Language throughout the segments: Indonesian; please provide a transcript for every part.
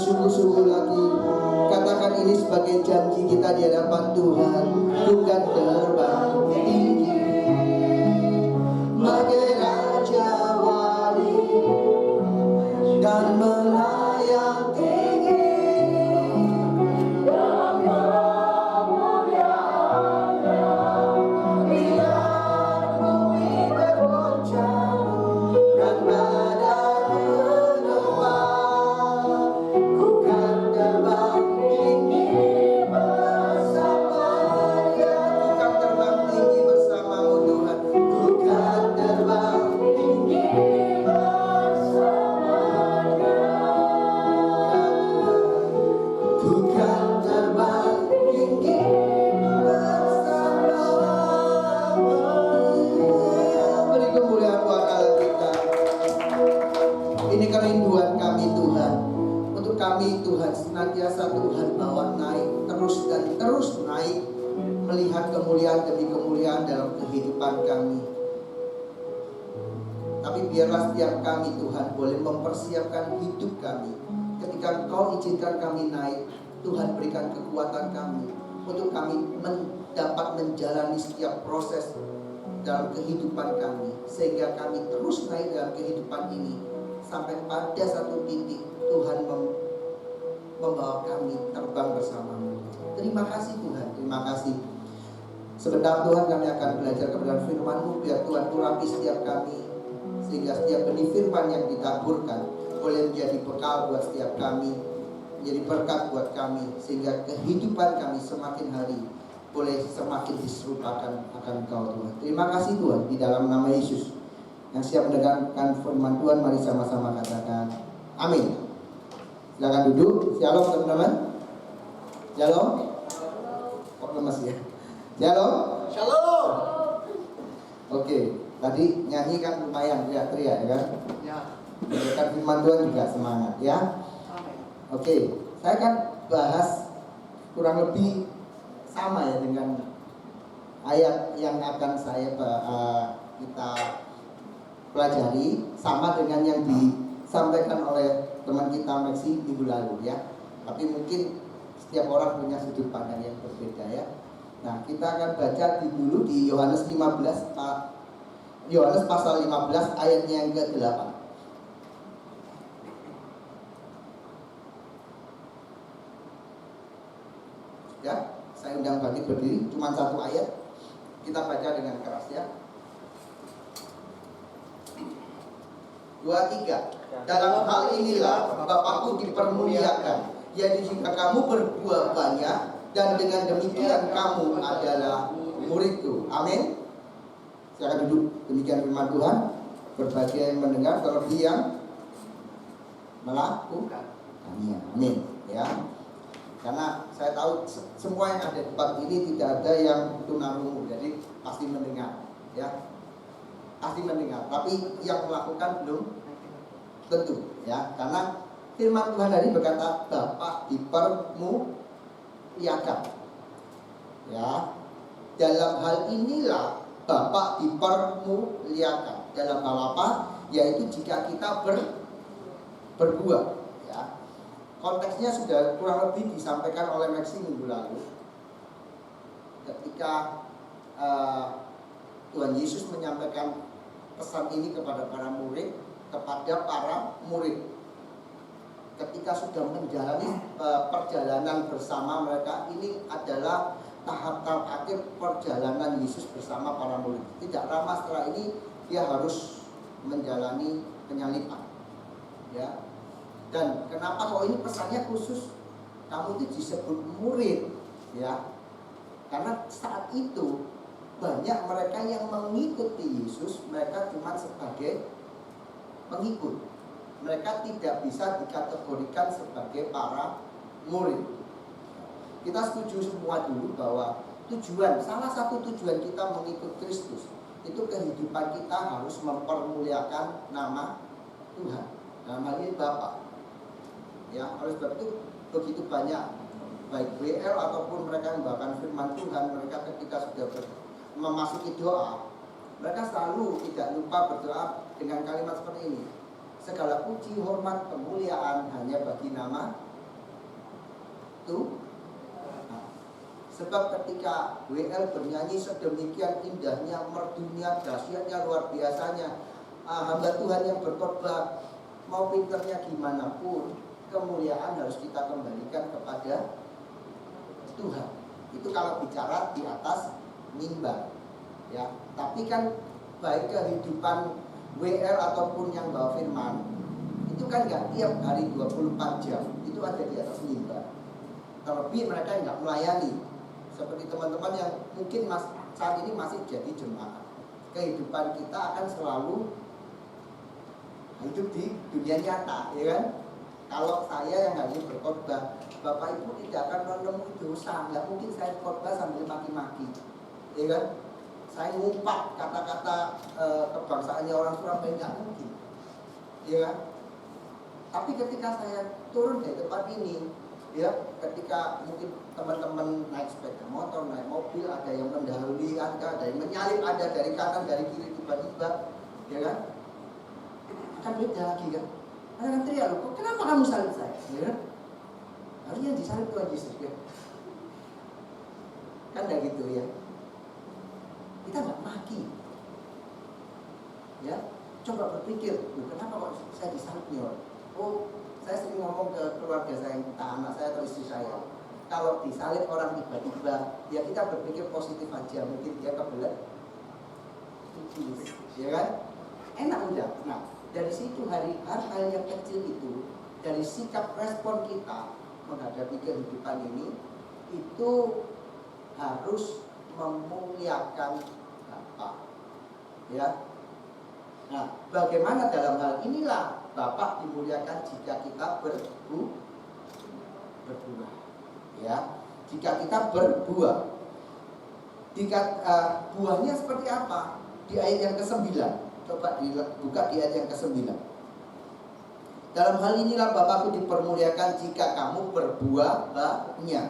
bersungguh-sungguh lagi. Katakan ini sebagai janji kita di hadapan Tuhan. Bukan terbang tinggi bagai raja wali dan melayang tinggi dan memuliakannya. Biar bumi bergoncang dan badai menerpa, ku kan terbang tinggi bersama Dia. Ku kan terbang tinggi bersamamu Tuhan. Ku kan terbang tinggi bersama Dia. Ku kan terbang tinggi bersamamu. Beri kemuliaan buat Allah kita. Ini kerinduan kami Tuhan. Untuk kami Tuhan senantiasa Tuhan bawa naik terus dan terus naik, melihat kemuliaan demi kemuliaan dalam kehidupan kami. Tapi biarlah setiap kami Tuhan boleh mempersiapkan hidup kami. Ketika Engkau izinkan kami naik, Tuhan berikan kekuatan kami untuk kami dapat menjalani setiap proses dalam kehidupan kami, sehingga kami terus naik dalam kehidupan ini sampai pada satu titik Tuhan membawa kami terbang bersamamu. Terima kasih Tuhan, terima kasih. Sebentar Tuhan kami akan belajar kebenaran firman-Mu. Biar Tuhan urapi setiap kami, sehingga setiap benih firman yang ditaburkan boleh menjadi bekal buat setiap kami, menjadi berkat buat kami, sehingga kehidupan kami semakin hari boleh semakin diserupakan akan Engkau Tuhan. Terima kasih Tuhan, di dalam nama Yesus. Yang siap mendengarkan firman Tuhan, mari sama-sama katakan amin. Silakan duduk. Shalom teman-teman. Shalom. Kok lemas ya? Shalom. Shalom. Oke, tadi nyanyi kan lumayan teriak-teriak ya kan? Ya. Mendengarkan firman Tuhan juga semangat ya. Amin. Oke, saya akan bahas kurang lebih sama ya dengan ayat yang akan kita pelajari, sama dengan yang disampaikan oleh teman kita Maxi minggu lalu ya. Tapi mungkin setiap orang punya sudut pandang yang berbeda ya. Nah, kita akan baca dulu di Yohanes 15, Yohanes pasal 15 ayatnya yang ke-8. Ya, saya undang bagi berdiri, cuma satu ayat. Kita baca dengan keras ya. 2, 3. Dalam hal inilah Bapakku dipermuliakan, yaitu jika kamu berbuah banyak, dan dengan demikian kamu adalah muridku. Amin. Silakan duduk. Demikian firman Tuhan. Berbagai mendengar, terlebih yang melakukan. Amin. Ya. Karena saya tahu semua yang ada di tempat ini tidak ada yang tunarungu, jadi pasti mendengar, ya, pasti mendengar. Tapi yang melakukan belum tentu, ya. Karena firman Tuhan tadi berkata Bapa dipermuliakan, ya. Dalam hal inilah Bapa dipermuliakan. Dalam hal apa? Yaitu jika kita berbuah. Konteksnya sudah kurang lebih disampaikan oleh Maxi minggu lalu, ketika Tuhan Yesus menyampaikan pesan ini kepada para murid, ketika sudah menjalani perjalanan bersama mereka. Ini adalah tahap-tahap akhir perjalanan Yesus bersama para murid. Tidak lama setelah ini dia harus menjalani penyaliban, ya. Dan kenapa kok ini pesannya khusus kamu itu disebut murid, ya? Karena saat itu banyak mereka yang mengikuti Yesus, mereka cuma sebagai pengikut. Mereka tidak bisa dikategorikan sebagai para murid. Kita setuju semua dulu bahwa salah satu tujuan kita mengikut Kristus itu kehidupan kita harus mempermuliakan nama Tuhan. Nama ini Bapa. Ya, oleh sebab itu begitu banyak baik WL ataupun mereka yang membawakan firman Tuhan, mereka ketika sudah memasuki doa, mereka selalu tidak lupa berdoa dengan kalimat seperti ini: segala puji, hormat, kemuliaan hanya bagi nama Nah, sebab ketika WL bernyanyi sedemikian indahnya, merdunya, dahsyatnya, luar biasanya, hamba Tuhan yang berkhotbah mau pinternya gimana pun, kemuliaan harus kita kembalikan kepada Tuhan. Itu kalau bicara di atas mimbar, ya. Tapi kan baik kehidupan WL ataupun yang bawa firman, itu kan nggak tiap hari 24 jam itu ada di atas mimbar. Terlebih mereka nggak melayani, seperti teman-teman yang mungkin saat ini masih jadi jemaat. Kehidupan kita akan selalu hidup di dunia nyata, ya kan? Kalau saya yang hanya berkhotbah, Bapak Ibu tidak akan menemui dosa. Nggak mungkin saya khotbah sambil maki-maki, ya kan? Saya ngumpat kata-kata kebangsaannya orang Surabaya, nggak mungkin, ya kan? Tapi ketika saya turun dari tempat ini, ya, ketika mungkin teman-teman naik sepeda motor, naik mobil, ada yang mendahului, ada yang menyalip, ada dari kanan, dari kiri, tiba-tiba, ya kan? Akan beda lagi kan? Ada yang teriak, loh, kenapa kamu salib saya? Ya kan? Harusnya disalib Tuhan Yesus, ya. Kan enggak gitu ya. Kita nggak maki, ya. Coba berpikir, kenapa kok saya disalib nih? Oh, saya sering ngomong ke keluarga saya, entah anak saya atau istri saya, kalau disalib orang tiba-tiba, ya kita berpikir positif aja, mungkin dia kebelet, ya kan? Enak udah. Nah, dari situ hal-hal yang kecil itu, dari sikap respon kita menghadapi kehidupan ini, itu harus memuliakan Bapa, ya. Nah, bagaimana dalam hal inilah Bapa dimuliakan jika kita berbuah, ya. Jika kita berbuah, buahnya seperti apa? Di ayat yang ke-9, coba dibuka di ayat yang ke-9. Dalam hal inilah Bapakku dipermuliakan jika kamu berbuah banyak.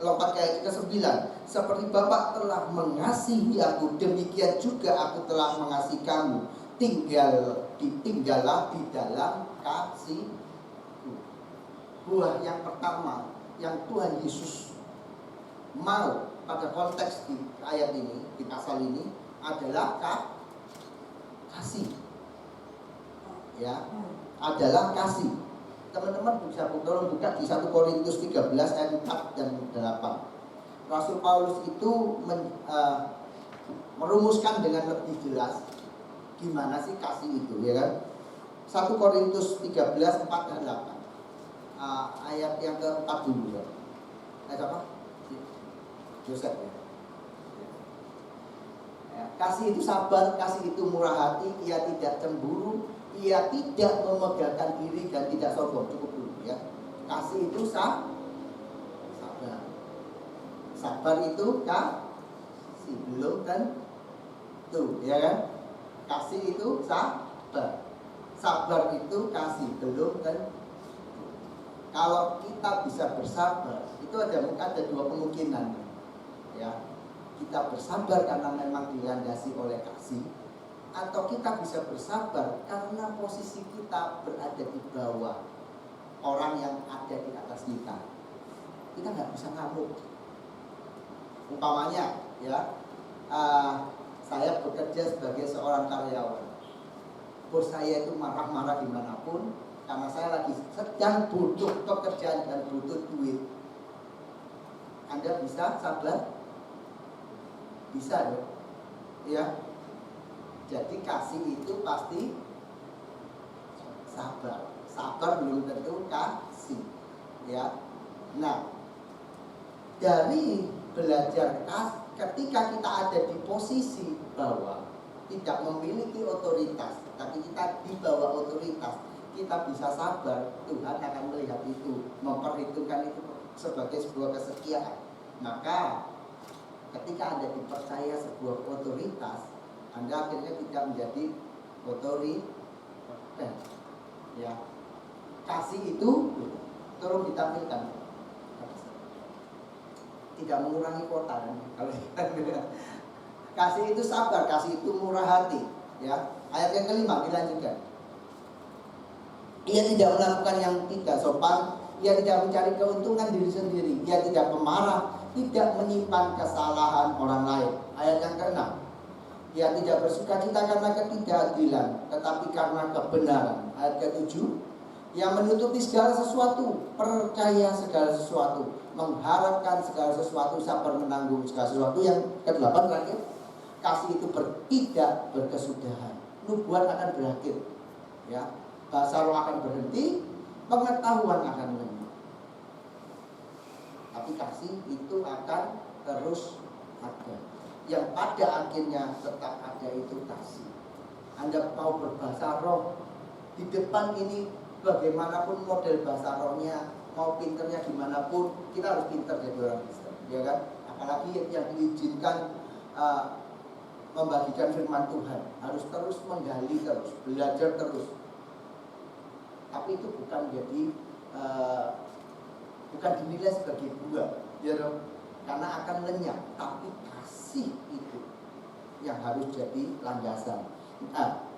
Lompat ke ayat ke-9. Seperti Bapa telah mengasihi aku, demikian juga aku telah mengasihi kamu. Tinggallah di dalam kasihku. Buah yang pertama yang Tuhan Yesus mau pada konteks di ayat ini, di pasal ini adalah kasih. Ya, adalah kasih. Teman-teman bisa tolong buka di 1 Korintus 13 ayat 4 dan 8. Rasul Paulus itu merumuskan dengan lebih jelas gimana sih kasih itu, ya kan? 1 Korintus 13 4 dan 8. Ayat yang ke-4 dulu, ya. Ayat apa? Yosef, ya. Kasih itu sabar, kasih itu murah hati, ia tidak cemburu, ia tidak memegahkan diri dan tidak sombong. Cukup dulu, ya. Kasih itu sabar. Sabar itu kasih, belum tentu, ya kan? Kasih itu sabar. Sabar itu kasih, belum tentu. Kalau kita bisa bersabar, itu ada dua kemungkinan, ya. Kita bersabar karena memang dilandasi oleh kasih, atau kita bisa bersabar karena posisi kita berada di bawah orang yang ada di atas kita. Kita nggak bisa ngamuk. Umpamanya, ya, saya bekerja sebagai seorang karyawan. Bos saya itu marah-marah dimanapun karena saya lagi sedang butuh pekerjaan dan butuh duit. Anda bisa sabar? Bisa, ya. Jadi kasih itu pasti sabar. Sabar belum tentu kasih, ya. Nah, dari belajar ketika kita ada di posisi bawah, tidak memiliki otoritas, tapi kita di bawah otoritas, kita bisa sabar. Tuhan akan melihat itu, memperhitungkan itu sebagai sebuah kesetiaan. Maka ketika Anda dipercaya sebuah otoritas, Anda akhirnya tidak menjadi otoriter, ya. Kasih itu tolong ditampilkan, tidak mengurangi kota, kan? Kalau kasih itu sabar, kasih itu murah hati, ya. Ayat yang kelima dilanjutkan. Ia tidak melakukan yang tidak sopan, ia tidak mencari keuntungan diri sendiri, ia tidak pemarah, tidak menyimpan kesalahan orang lain. Ayat yang ke-6, ia tidak bersukacita karena ketidakadilan, tetapi karena kebenaran. Ayat ke-7, ia menutupi segala sesuatu, percaya segala sesuatu, mengharapkan segala sesuatu, sabar menanggung segala sesuatu. Yang ke-8 terakhir, kasih itu tidak berkesudahan. Nubuat akan berakhir, ya. Bahasa roh akan berhenti, pengetahuan akan lenyap. Tapi kasih itu akan terus ada. Yang pada akhirnya tetap ada itu kasih. Anda mau berbahasa roh di depan ini, bagaimanapun model bahasa rohnya, mau pinternya gimana pun, kita harus pinter jadi orang Kristen, ya kan? Apalagi yang diizinkan membagikan firman Tuhan, harus terus menggali terus, belajar terus. Tapi itu bukan jadi bukan dinilai sebagai buah, ya dong? Karena akan lenyap. Tapi kasih itu yang harus jadi landasan,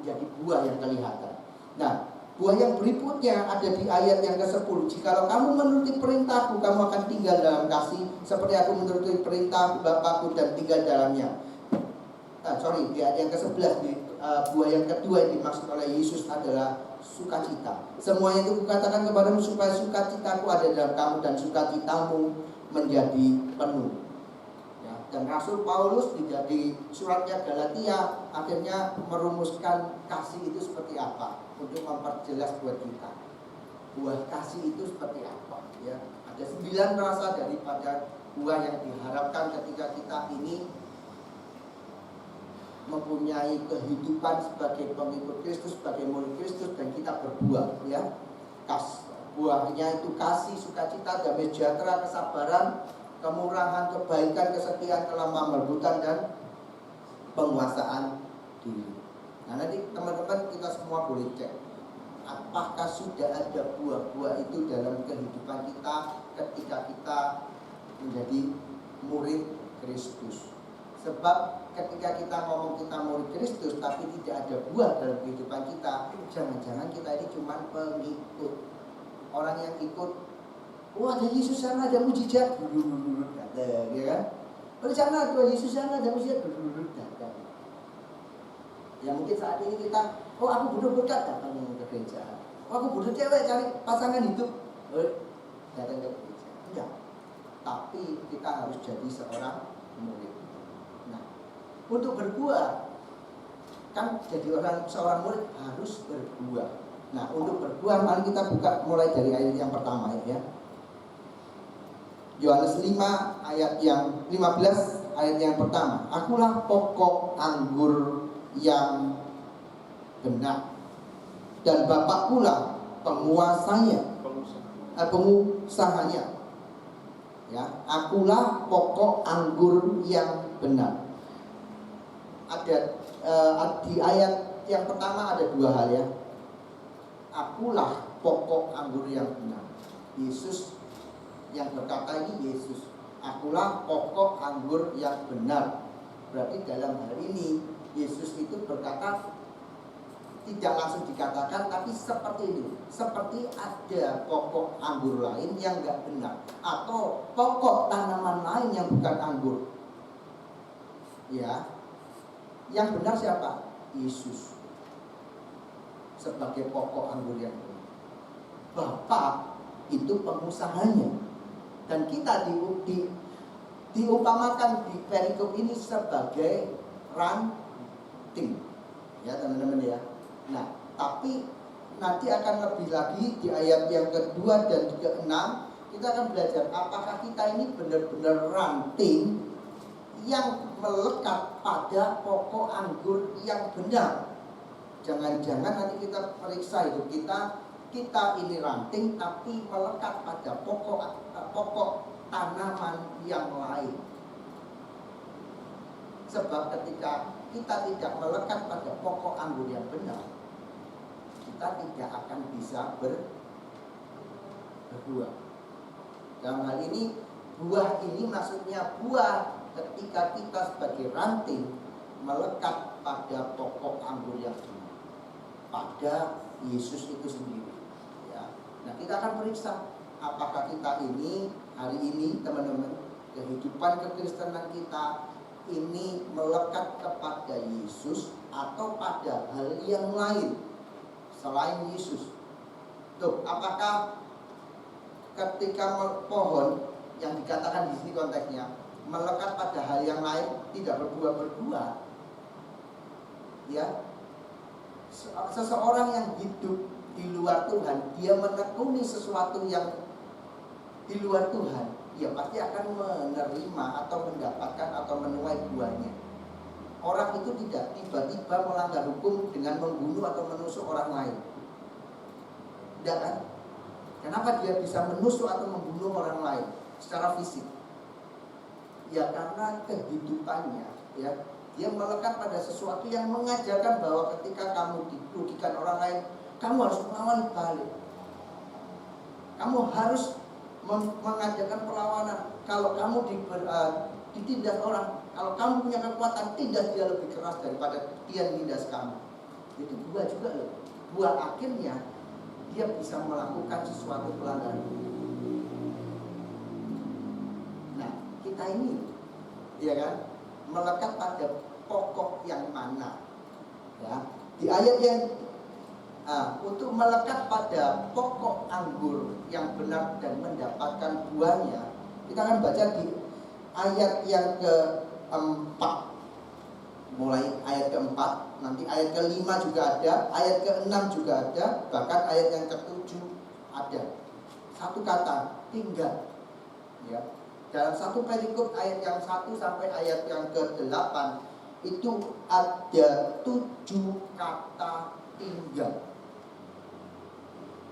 jadi buah yang kelihatan. Nah, buah yang berikutnya ada di ayat yang ke-10. Jikalau kamu menuruti perintahku, kamu akan tinggal dalam kasih, seperti aku menuruti perintah Bapakku dan tinggal dalamnya. Di ayat yang ke-11, buah yang kedua yang dimaksud oleh Yesus adalah sukacita. Semuanya itu kukatakan kepadamu supaya sukacitaku ada dalam kamu dan sukacitamu menjadi penuh. Ya, dan Rasul Paulus di suratnya Galatia akhirnya merumuskan kasih itu seperti apa untuk memperjelas buat kita. Buah kasih itu seperti apa? Ya, ada 9 rasa daripada buah yang diharapkan ketika kita ini mempunyai kehidupan sebagai pengikut Kristus, sebagai murid Kristus, dan kita berbuah, ya. Buahnya itu kasih, sukacita, damai sejahtera, kesabaran, kemurahan, kebaikan, kesetiaan, kelemahan, kelembutan, dan penguasaan diri. Nah, nanti teman-teman kita semua boleh cek, apakah sudah ada buah-buah itu dalam kehidupan kita ketika kita menjadi murid Kristus. Sebab ketika kita ngomong kita murid Kristus tapi tidak ada buah dalam kehidupan kita, jangan-jangan kita ini cuma pengikut. Orang yang ikut, wah ada Yesus sana, ada mujizat, datang, ya kan? Bersama ada Yesus sana, ada mujizat, datang. Ya mungkin saat ini kita, oh aku butuh berkat, datang ke gereja. Oh aku butuh cewek, cari pasangan hidup, datang ke gereja. Enggak. Tapi kita harus jadi seorang murid. Untuk berbuah, kan jadi seorang murid harus berbuah. Nah, untuk berbuah mari kita buka mulai dari ayat yang pertama, ya. Yohanes 5 ayat yang 15, ayat yang pertama. Akulah pokok anggur yang benar, dan Bapakkulah pengusahanya. Ya, akulah pokok anggur yang benar. Ada di ayat yang pertama ada 2 hal, ya. Akulah pokok anggur yang benar. Yesus yang berkata ini, Yesus, akulah pokok anggur yang benar. Berarti dalam hal ini Yesus itu berkata tidak langsung dikatakan, tapi seperti ini, seperti ada pokok anggur lain yang enggak benar, atau pokok tanaman lain yang bukan anggur. Ya. Yang benar siapa? Yesus sebagai pokok anggur yang benar. Bapa itu pengusahanya. Dan kita diumpamakan di perikop ini sebagai ranting. Ya teman-teman, ya. Nah, tapi nanti akan lebih lagi di ayat yang kedua dan ke-6 kita akan belajar apakah kita ini benar-benar ranting yang melekat pada pokok anggur yang benar. Jangan-jangan nanti kita periksa hidup kita ini ranting tapi melekat pada pokok tanaman yang lain. Sebab ketika kita tidak melekat pada pokok anggur yang benar, kita tidak akan bisa berbuah. Dalam hal ini, buah ini maksudnya buah ketika kita sebagai ranting melekat pada pokok anggur yang benar, pada Yesus itu sendiri, ya. Nah, kita akan periksa apakah kita ini hari ini teman-teman, kehidupan kekristenan kita ini melekat kepada Yesus atau pada hal yang lain selain Yesus. Tuh, apakah ketika pohon yang dikatakan di sini konteksnya melekat pada hal yang lain, tidak berbuah-berbuah, ya, seseorang yang hidup di luar Tuhan, dia menekuni sesuatu yang di luar Tuhan, dia pasti akan menerima atau mendapatkan atau menuai buahnya. Orang itu tidak tiba-tiba melanggar hukum dengan membunuh atau menusuk orang lain. Tidak kan? Kenapa dia bisa menusuk atau membunuh orang lain secara fisik? Ya karena kehidupannya, ya, dia melekat pada sesuatu yang mengajarkan bahwa ketika kamu dirugikan orang lain, kamu harus melawan balik. Kamu harus mengajarkan perlawanan. Kalau kamu ditindas orang, kalau kamu punya kekuatan, tindas dia lebih keras daripada dia menindas kamu. Itu buah juga loh. Buah akhirnya dia bisa melakukan sesuatu pelanggaran. Nah, kita ini, ya kan, melekat pada pokok yang mana? Ya, di ayat yang untuk melekat pada pokok anggur yang benar dan mendapatkan buahnya, kita akan baca di ayat yang keempat. Mulai ayat keempat, nanti ayat kelima juga ada, ayat keenam juga ada, bahkan ayat yang ketujuh ada. Satu kata, tinggal. Ya. Dalam satu perikop ayat yang 1 sampai ayat yang ke-8 itu ada 7 kata tinggal.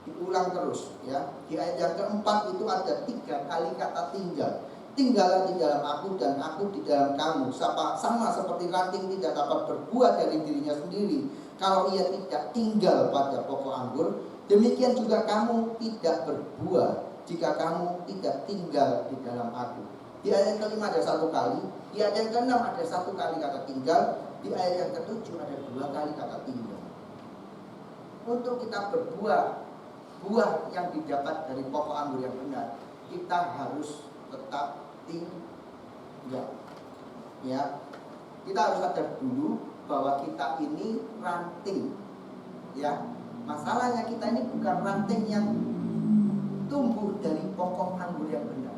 Diulang terus, ya. Di ayat yang keempat itu ada 3 kali kata tinggal. Tinggallah di dalam aku dan aku di dalam kamu. Sama seperti ranting tidak dapat berbuah dari dirinya sendiri kalau ia tidak tinggal pada pokok anggur, demikian juga kamu tidak berbuah jika kamu tidak tinggal di dalam aku. Di ayat kelima ada 1 kali, di ayat yang keenam ada 1 kali kata tinggal, di ayat yang ketujuh ada 2 kali kata tinggal. Untuk kita berbuah, buah yang didapat dari pokok anggur yang benar, kita harus tetap tinggal. Ya, kita harus sadar dulu bahwa kita ini ranting. Ya, masalahnya kita ini bukan ranting yang tumbuh dari pokok anggur yang benar.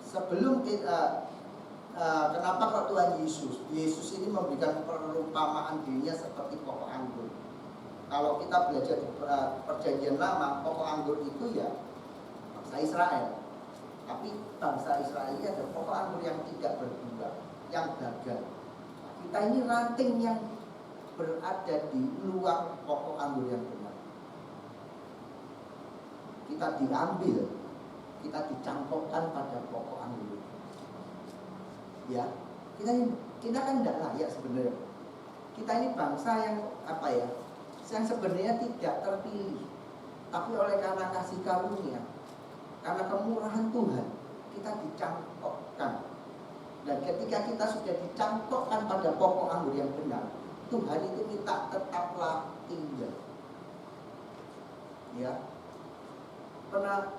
Sebelum kita, kenapa kok Tuhan Yesus ini memberikan perumpamaan dirinya seperti pokok anggur? Kalau kita belajar di perjanjian lama, pokok anggur itu ya bangsa Israel. Tapi bangsa Israel ini ada pokok anggur yang tidak berbuah, yang gagal. Kita ini ranting yang berada di luar pokok anggur yang benar. Kita diambil, kita dicangkokkan pada pokok anggur. Ya, kita kan tidak layak sebenarnya. Kita ini bangsa yang yang sebenarnya tidak terpilih, tapi oleh karena kasih karunia, karena kemurahan Tuhan, kita dicangkokkan. Dan ketika kita sudah dicangkokkan pada pokok anggur yang benar, Tuhan itu minta tetaplah tinggal. Ya, pernah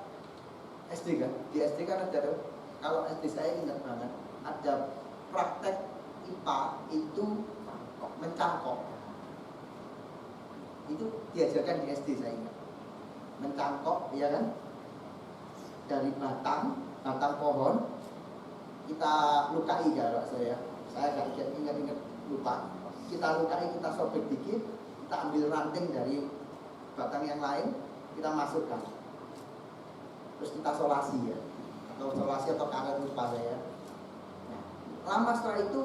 SD kan? Di SD kan ada, kalau SD saya ingat banget, ada praktek IPA itu mencangkok. Itu diajarkan di SD saya ingat. Mencangkok, ya kan? Dari batang pohon kita lukai kalau saya nggak ingat lupa. Kita lukai, kita sobek dikit, kita ambil ranting dari batang yang lain, kita masukkan. Terus kita solasi ya, atau karet lupa saya. Nah, lama setelah itu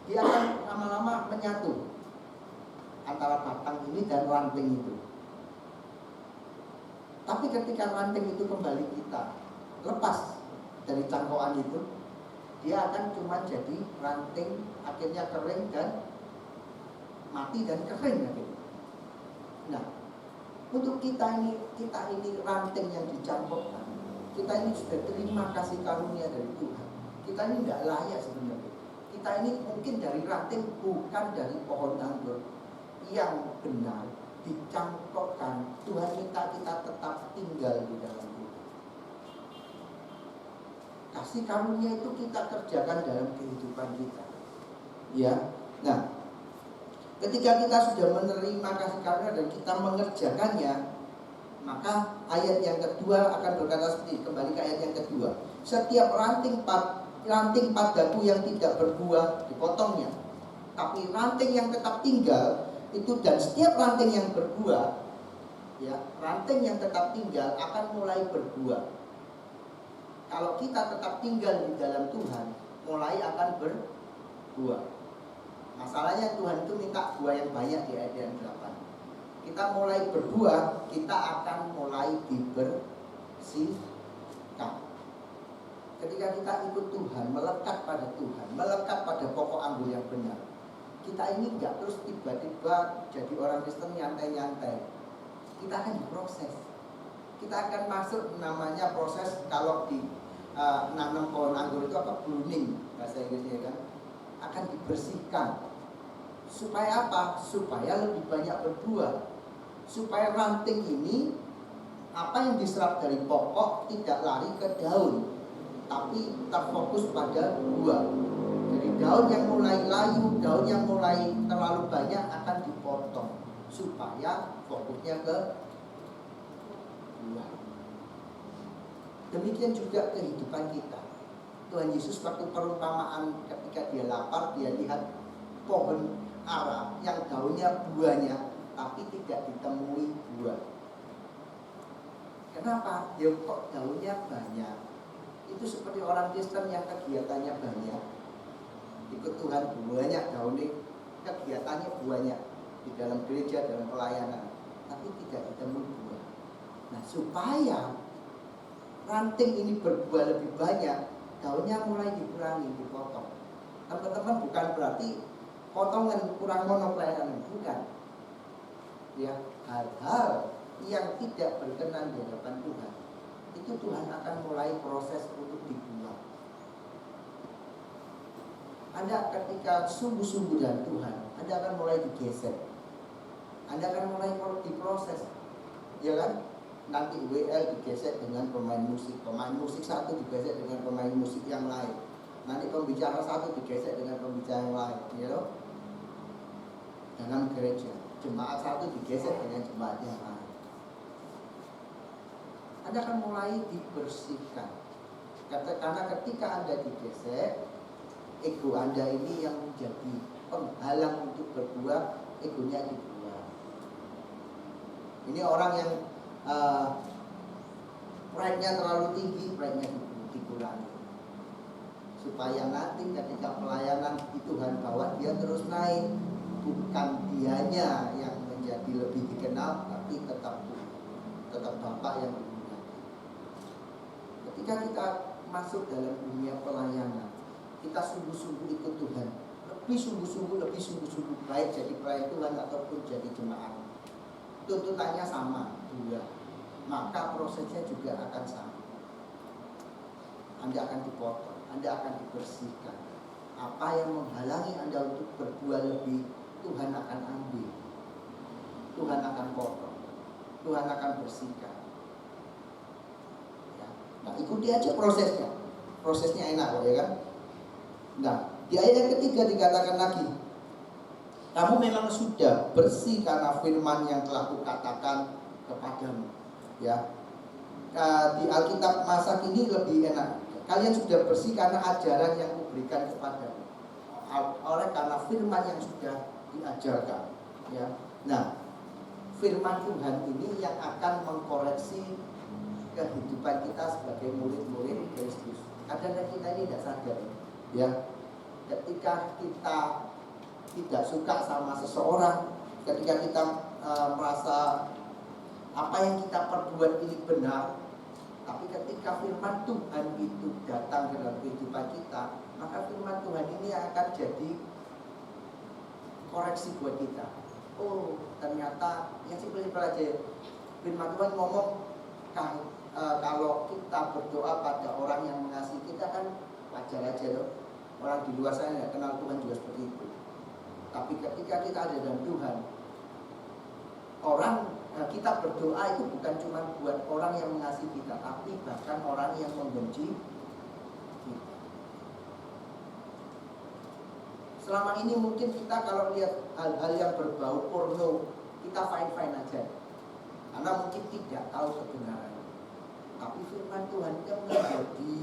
dia akan lama-lama menyatu antara batang ini dan ranting itu. Tapi ketika ranting itu kembali kita lepas dari cangkokan itu, dia akan cuma jadi ranting, akhirnya kering dan mati dan kering akhirnya. Nah, untuk kita ini ranting yang dicangkokkan, kita ini sudah terima kasih karunia dari Tuhan. Kita ini tidak layak sebenarnya. Kita ini mungkin dari ranting, bukan dari pohon anggur yang benar, dicangkokkan. Tuhan minta kita tetap tinggal tinggal di dalam kita. Kasih karunia itu kita kerjakan dalam kehidupan kita. Ya. Nah, ketika kita sudah menerima kasih karunia dan kita mengerjakannya, maka ayat yang kedua akan berkata seperti, kembali ke ayat yang kedua. Setiap ranting padaku yang tidak berbuah dipotongnya, tapi ranting yang tetap tinggal itu, dan setiap ranting yang berbuah, ya, ranting yang tetap tinggal akan mulai berbuah. Kalau kita tetap tinggal di dalam Tuhan, mulai akan berbuah. Masalahnya Tuhan itu minta buah yang banyak di ayat yang 8. Kita mulai berbuah, kita akan mulai dibersihkan. Ketika kita ikut Tuhan, melekat pada Tuhan, melekat pada pokok anggur yang benar, kita ini nggak terus tiba-tiba jadi orang Kristen nyantai-nyantai. Kita akan diproses. Kita akan masuk namanya proses, kalau di nanam pohon anggur itu apa? Pruning bahasa Inggrisnya kan. Akan dibersihkan. Supaya apa? Supaya lebih banyak berbuah. Supaya ranting ini, apa yang diserap dari pokok tidak lari ke daun, tapi terfokus pada buah. Jadi daun yang mulai layu, daun yang mulai terlalu banyak akan dipotong supaya fokusnya ke buah. Demikian juga kehidupan kita. Tuhan Yesus waktu perumpamaan ketika dia lapar, dia lihat pohon ara yang daunnya buahnya, tapi tidak ditemui buah. Kenapa? Ya kok daunnya banyak. Itu seperti orang Kristen yang kegiatannya banyak, ikut Tuhan banyak, daunnya kegiatannya banyak di dalam gereja, dalam pelayanan, tapi tidak ditemui buah. Nah, supaya ranting ini berbuah lebih banyak, daunnya mulai dikurangi, dipotong. Teman-teman, bukan berarti potongan kurang mono pelayanan, bukan. Ya, hal-hal yang tidak berkenan di hadapan Tuhan, itu Tuhan akan mulai proses untuk dibuang. Anda ketika sungguh-sungguh dengan Tuhan, Anda akan mulai digeser. Anda akan mulai diproses. Ya kan? Nanti WL digeser dengan pemain musik satu digeser dengan pemain musik yang lain. Nanti pembicara satu digeser dengan pembicara yang lain, ya loh. Dalam gereja, jemaat satu digeser dengan jemaat yang lain. Anda akan mulai dibersihkan. Karena ketika Anda digeser, ego Anda ini yang menjadi penghalang untuk berbuah, egonya dibuang. Ini orang yang pride-nya terlalu tinggi, pride-nya dikurangi. Supaya nanti ketika pelayanan di Tuhan bawa, dia terus naik. Bukan dianya yang menjadi lebih dikenal, tapi tetap Bapak yang ketika kita masuk dalam dunia pelayanan, kita sungguh-sungguh ikut Tuhan, lebih sungguh-sungguh baik jadi pelayan Tuhan ataupun jadi jemaat. Tuntutannya sama, dua. Maka prosesnya juga akan sama. Anda akan dipotong, Anda akan dibersihkan. Apa yang menghalangi Anda untuk berbuah lebih, Tuhan akan ambil. Tuhan akan potong. Tuhan akan bersihkan. Nah, ikuti aja prosesnya. Prosesnya enak kok, ya kan? Nah, di ayat yang ketiga dikatakan lagi, kamu memang sudah bersih karena firman yang telah kukatakan kepadamu. Ya, di Alkitab masa kini lebih enak. Kalian sudah bersih karena ajaran yang kuberikan kepadamu. Oleh karena firman yang sudah diajarkan. Ya, nah, firman Tuhan ini yang akan mengkoreksi kehidupan kita sebagai murid-murid Kristus. Kadang-kadang kita ini tidak sadar, ya. Ketika kita tidak suka sama seseorang, ketika kita merasa apa yang kita perbuat ini benar, tapi ketika firman Tuhan itu datang ke dalam kehidupan kita, maka firman Tuhan ini akan jadi koreksi buat kita. Oh, ternyata yang simpel aja. Firman Tuhan ngomong, kalau kita berdoa pada orang yang mengasihi kita kan wajar aja loh. Orang di luar sana nggak kenal Tuhan juga seperti itu. Tapi ketika kita ada dalam Tuhan, kita berdoa itu bukan cuma buat orang orang yang mengasihi kita, tapi bahkan orang yang membenci kita. Selama ini mungkin kita kalau lihat hal-hal yang berbau porno, kita fine-fine aja, karena mungkin tidak tahu kebenarannya. Tapi firman Tuhan yang menjadi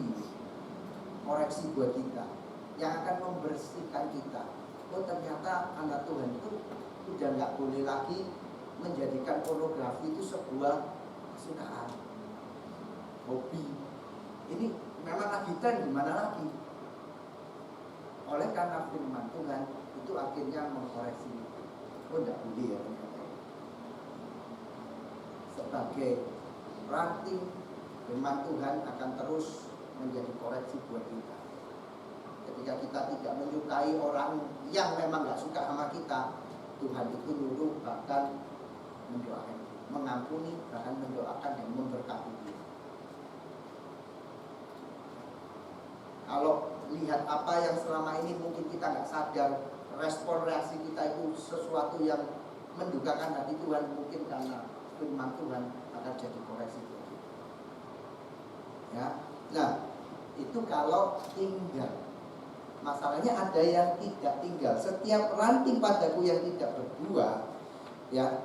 koreksi buat kita, yang akan membersihkan kita. Oh, ternyata anak Tuhan itu udah nggak boleh lagi menjadikan pornografi itu sebuah kesukaan, hobi. Ini memang lagi tren, gimana lagi? Oleh karena firman Tuhan itu akhirnya mengkoreksi itu. Oh, tidak boleh ya ternyata. Sebagai ranting, firman Tuhan akan terus menjadi koreksi buat kita. Ketika kita tidak menyukai orang yang memang nggak suka sama kita, Tuhan itu nyuruh bahkan mendoakan, mengampuni, bahkan mendoakan dan memberkati dia. Kalau lihat apa yang selama ini mungkin kita nggak sadar, respon reaksi kita itu sesuatu yang mendukakan hati Tuhan, mungkin karena firman Tuhan akan jadi koreksi buat kita. Ya, nah itu kalau tinggal. Masalahnya ada yang tidak tinggal. Setiap ranting padaku yang tidak berbuah, ya,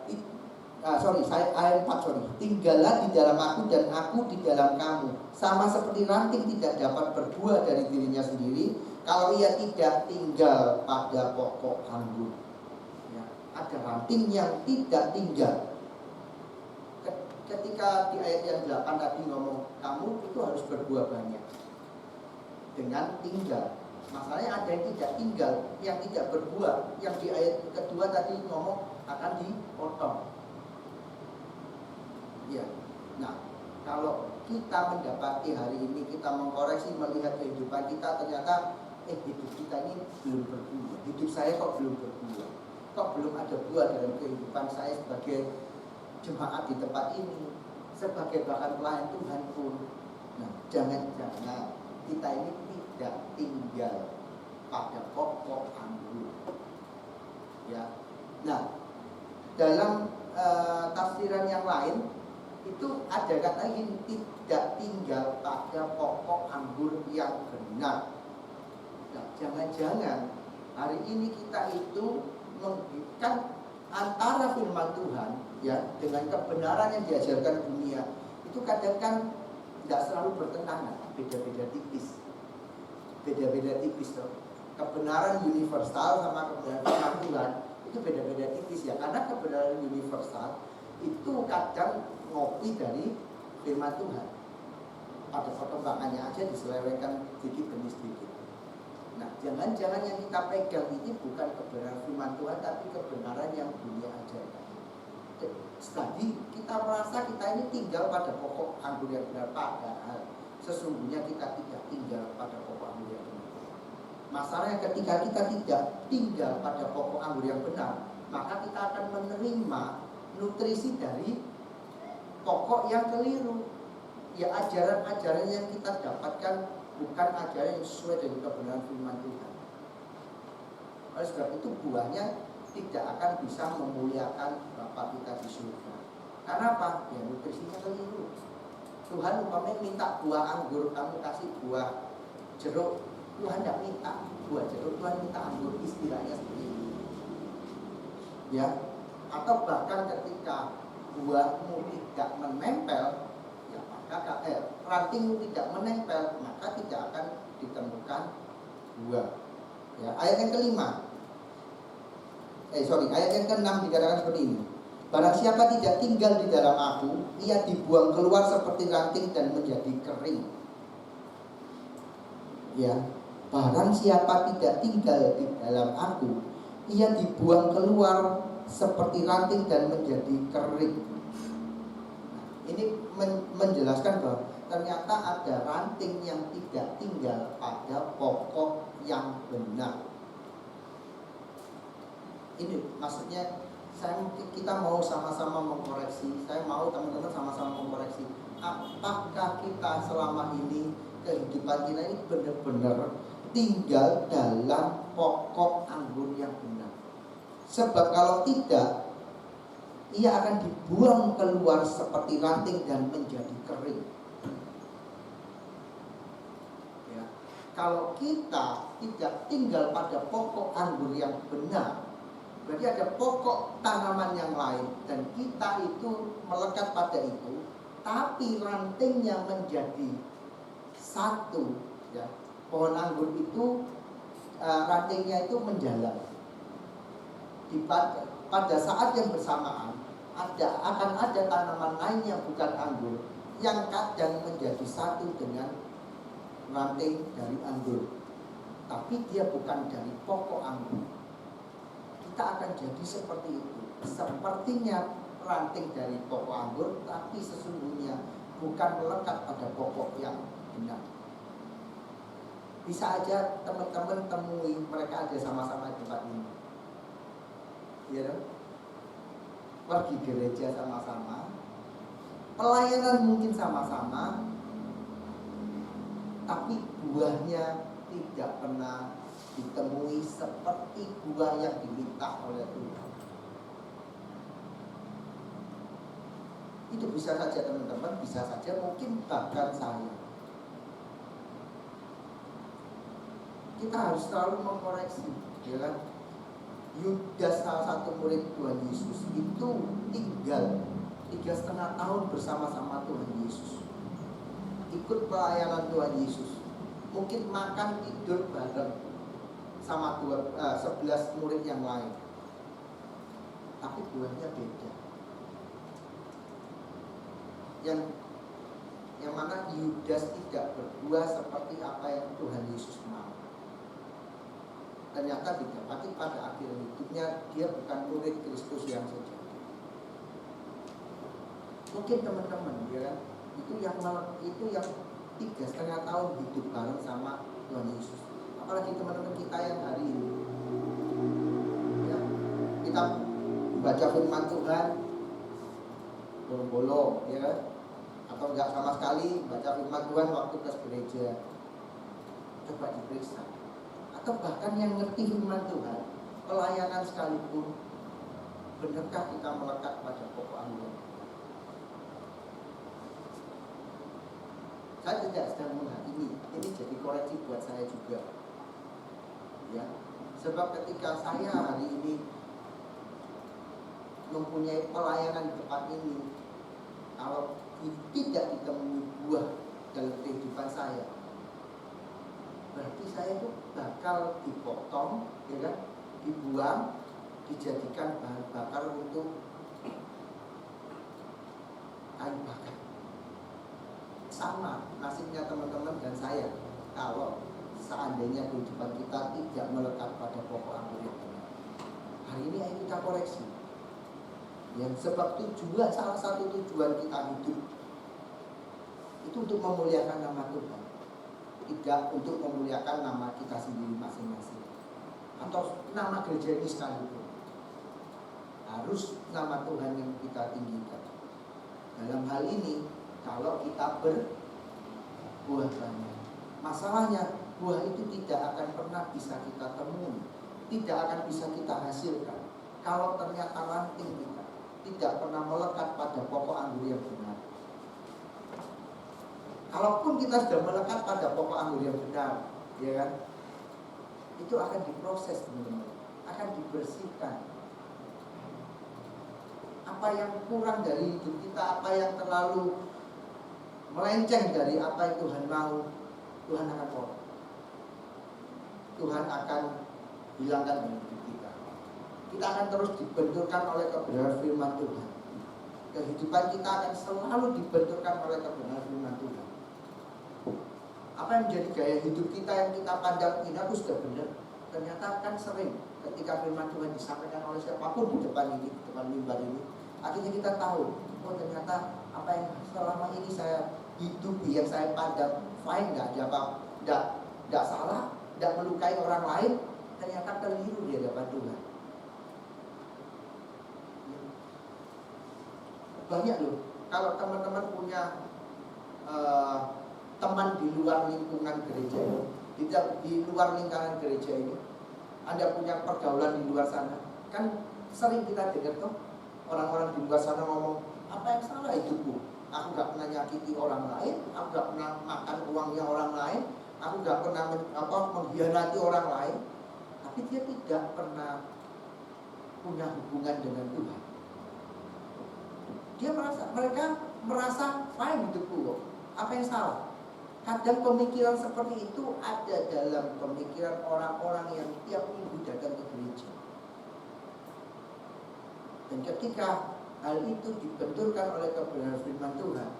ayat 4, tinggallah di dalam aku dan aku di dalam kamu. Sama seperti ranting tidak dapat berbuah dari dirinya sendiri kalau ia tidak tinggal pada pokok anggur. Ya, ada ranting yang tidak tinggal. Ketika di ayat yang 8 tadi ngomong, kamu itu harus berbuah banyak dengan tinggal. Masalahnya ada yang tidak tinggal, yang tidak berbuah, yang di ayat kedua tadi ngomong akan dipotong. Ya, nah kalau kita mendapati hari ini kita mengkoreksi melihat kehidupan kita, ternyata hidup kita ini belum berbuah. Hidup saya kok belum berbuah, kok belum ada buah dalam kehidupan saya sebagai jemaat di tempat ini, sebagai bahkan pelayan Tuhan pun. Nah, jangan-jangan kita ini tidak tinggal pada pokok anggur. Ya, nah dalam tafsiran yang lain itu ada kata ini, tidak tinggal pada pokok anggur yang benar. Nah, jangan-jangan hari ini kita itu menghidupkan antara firman Tuhan ya dengan kebenaran yang diajarkan dunia itu kadang kan tidak selalu bertentangan, beda-beda tipis. Beda-beda tipis loh. Kebenaran universal sama kebenaran firman Tuhan itu beda-beda tipis ya, karena kebenaran universal itu kadang ngopi dari firman Tuhan. Pada perkembangannya aja diselewengkan sedikit demi sedikit. Nah, jangan-jangan yang kita pegang ini bukan kebenaran firman Tuhan, tapi kebenaran yang dunia ajarkan. Tadi kita merasa kita ini tinggal pada pokok anggur yang benar, padahal sesungguhnya kita tidak tinggal pada pokok anggur yang benar. Masalahnya ketika kita tidak tinggal pada pokok anggur yang benar, maka kita akan menerima nutrisi dari pokok yang keliru. Ya, ajaran-ajaran yang kita dapatkan bukan ajaran yang sesuai dengan kebenaran firman Tuhan. Oleh sebab itu buahnya tidak akan bisa memuliakan Bapa kita di surga. Karena apa? Ya, nutrisinya keliru. Tuhan umpamanya minta buah anggur, kamu kasih buah jeruk, Tuhan tidak minta buah jeruk, Tuhan minta anggur, istilahnya seperti itu. Ya, atau bahkan ketika buahmu tidak menempel, ya maka rantingmu tidak menempel, maka tidak akan ditemukan buah. Ya, ayat yang kelima. Ayat yang ke-6 dikatakan seperti ini. Barang siapa tidak tinggal di dalam aku, ia dibuang keluar seperti ranting dan menjadi kering. Ya, barang siapa tidak tinggal di dalam aku, ia dibuang keluar seperti ranting dan menjadi kering. Nah, ini menjelaskan bahwa ternyata ada ranting yang tidak tinggal pada pokok yang benar. Ini maksudnya kita mau sama-sama mengkoreksi. Saya mau teman-teman sama-sama mengkoreksi. Apakah kita selama ini kehidupan kita ini benar-benar tinggal dalam pokok anggur yang benar? Sebab kalau tidak, ia akan dibuang keluar seperti ranting dan menjadi kering. Ya. Kalau kita tidak tinggal pada pokok anggur yang benar, berarti ada pokok tanaman yang lain dan kita itu melekat pada itu, tapi rantingnya menjadi satu. Ya. Pohon anggur itu rantingnya itu menjalar. Pada saat yang bersamaan akan ada tanaman lain yang bukan anggur yang kadang menjadi satu dengan ranting dari anggur, tapi dia bukan dari pokok anggur. Kita akan jadi seperti itu. Sepertinya ranting dari pokok anggur, tapi sesungguhnya bukan melekat pada pokok yang benar. Bisa aja teman-teman temui mereka ada sama-sama di tempat ini, ya, pergi gereja sama-sama, pelayanan mungkin sama-sama, tapi buahnya tidak pernah ditemui seperti buah yang diminta oleh Tuhan. Itu bisa saja teman-teman, bisa saja mungkin bahkan saya. Kita harus selalu mengkoreksi, ya kan? Yudas, salah satu murid Tuhan Yesus, itu tinggal 3,5 tahun bersama-sama Tuhan Yesus, ikut pelayanan Tuhan Yesus, mungkin makan tidur bareng sama 11 murid yang lain, tapi buahnya beda. Yang mana Yudas tidak berbuah seperti apa yang Tuhan Yesus mau. Ternyata didapati pada akhir hidupnya dia bukan murid Kristus yang sejati. Mungkin teman-teman, ya kan, itu yang 3,5 tahun hidup bareng sama Tuhan Yesus. Apalagi teman-teman kita yang hari ini, ya, kita baca firman Tuhan bolong-bolong, ya kan, atau enggak sama sekali baca firman Tuhan waktu ke gereja. Coba diperiksa. Atau bahkan yang ngerti firman Tuhan, pelayanan sekalipun, benarkah kita melekat pada pokok anggur? Saya tidak sedang menghakimi, ini jadi koreksi buat saya juga, ya. Sebab ketika saya hari ini mempunyai pelayanan di tempat ini, kalau tidak ditemui buah dalam kehidupan saya, berarti saya itu bakal dipotong, ya kan, dibuang, dijadikan bahan bakar untuk kayu bakar. Sama nasibnya teman-teman dan saya kalau seandainya kehidupan kita tidak melekat pada pokok anggur yang benar. Hari ini ayo kita koreksi. Yang sebab tujuan, salah satu tujuan kita hidup itu untuk memuliakan nama Tuhan, tidak untuk memuliakan nama kita sendiri masing-masing atau nama gereja ini sekalipun. Harus nama Tuhan yang kita tinggikan. Dalam hal ini, kalau kita berbuah banyak, masalahnya buah itu tidak akan pernah bisa kita temui, tidak akan bisa kita hasilkan kalau ternyata ranting kita tidak pernah melekat pada pokok anggur yang benar. Kalaupun kita sudah melekat pada pokok anggur yang benar, ya kan, itu akan diproses, teman-teman, akan dibersihkan. Apa yang kurang dari hidup kita, apa yang terlalu melenceng dari apa yang Tuhan mau, Tuhan akan potong. Tuhan akan hilangkan dari hidup kita. Kita akan terus dibenturkan oleh kebenaran firman Tuhan. Kehidupan kita akan selalu dibenturkan oleh kebenaran firman Tuhan. Apa yang menjadi gaya hidup kita yang kita pandang ini aku sudah benar, ternyata kan sering ketika firman Tuhan disampaikan oleh siapapun di depan ini, di depan mimbar ini, akhirnya kita tahu, oh ternyata apa yang selama ini saya hidupi, yang saya pandang fine, nggak ada apa, nggak salah, nggak melukai orang lain, ternyata keliru di hadapan Tuhan. Banyak loh, kalau teman-teman punya teman di luar lingkungan gereja ini, di luar lingkaran gereja ini, Anda punya pergaulan di luar sana, kan sering kita dengar tuh, orang-orang di luar sana ngomong, apa yang salah hidupku? Aku gak pernah nyakiti orang lain, aku gak pernah makan uangnya orang lain, aku gak pernah mengkhianati orang lain. Tapi dia tidak pernah punya hubungan dengan Tuhan. Mereka merasa fine hidupku kok. Apa yang salah? Kadang pemikiran seperti itu ada dalam pemikiran orang-orang yang tiap minggu datang ke gereja. Dan ketika hal itu dibenturkan oleh kebenaran firman Tuhan,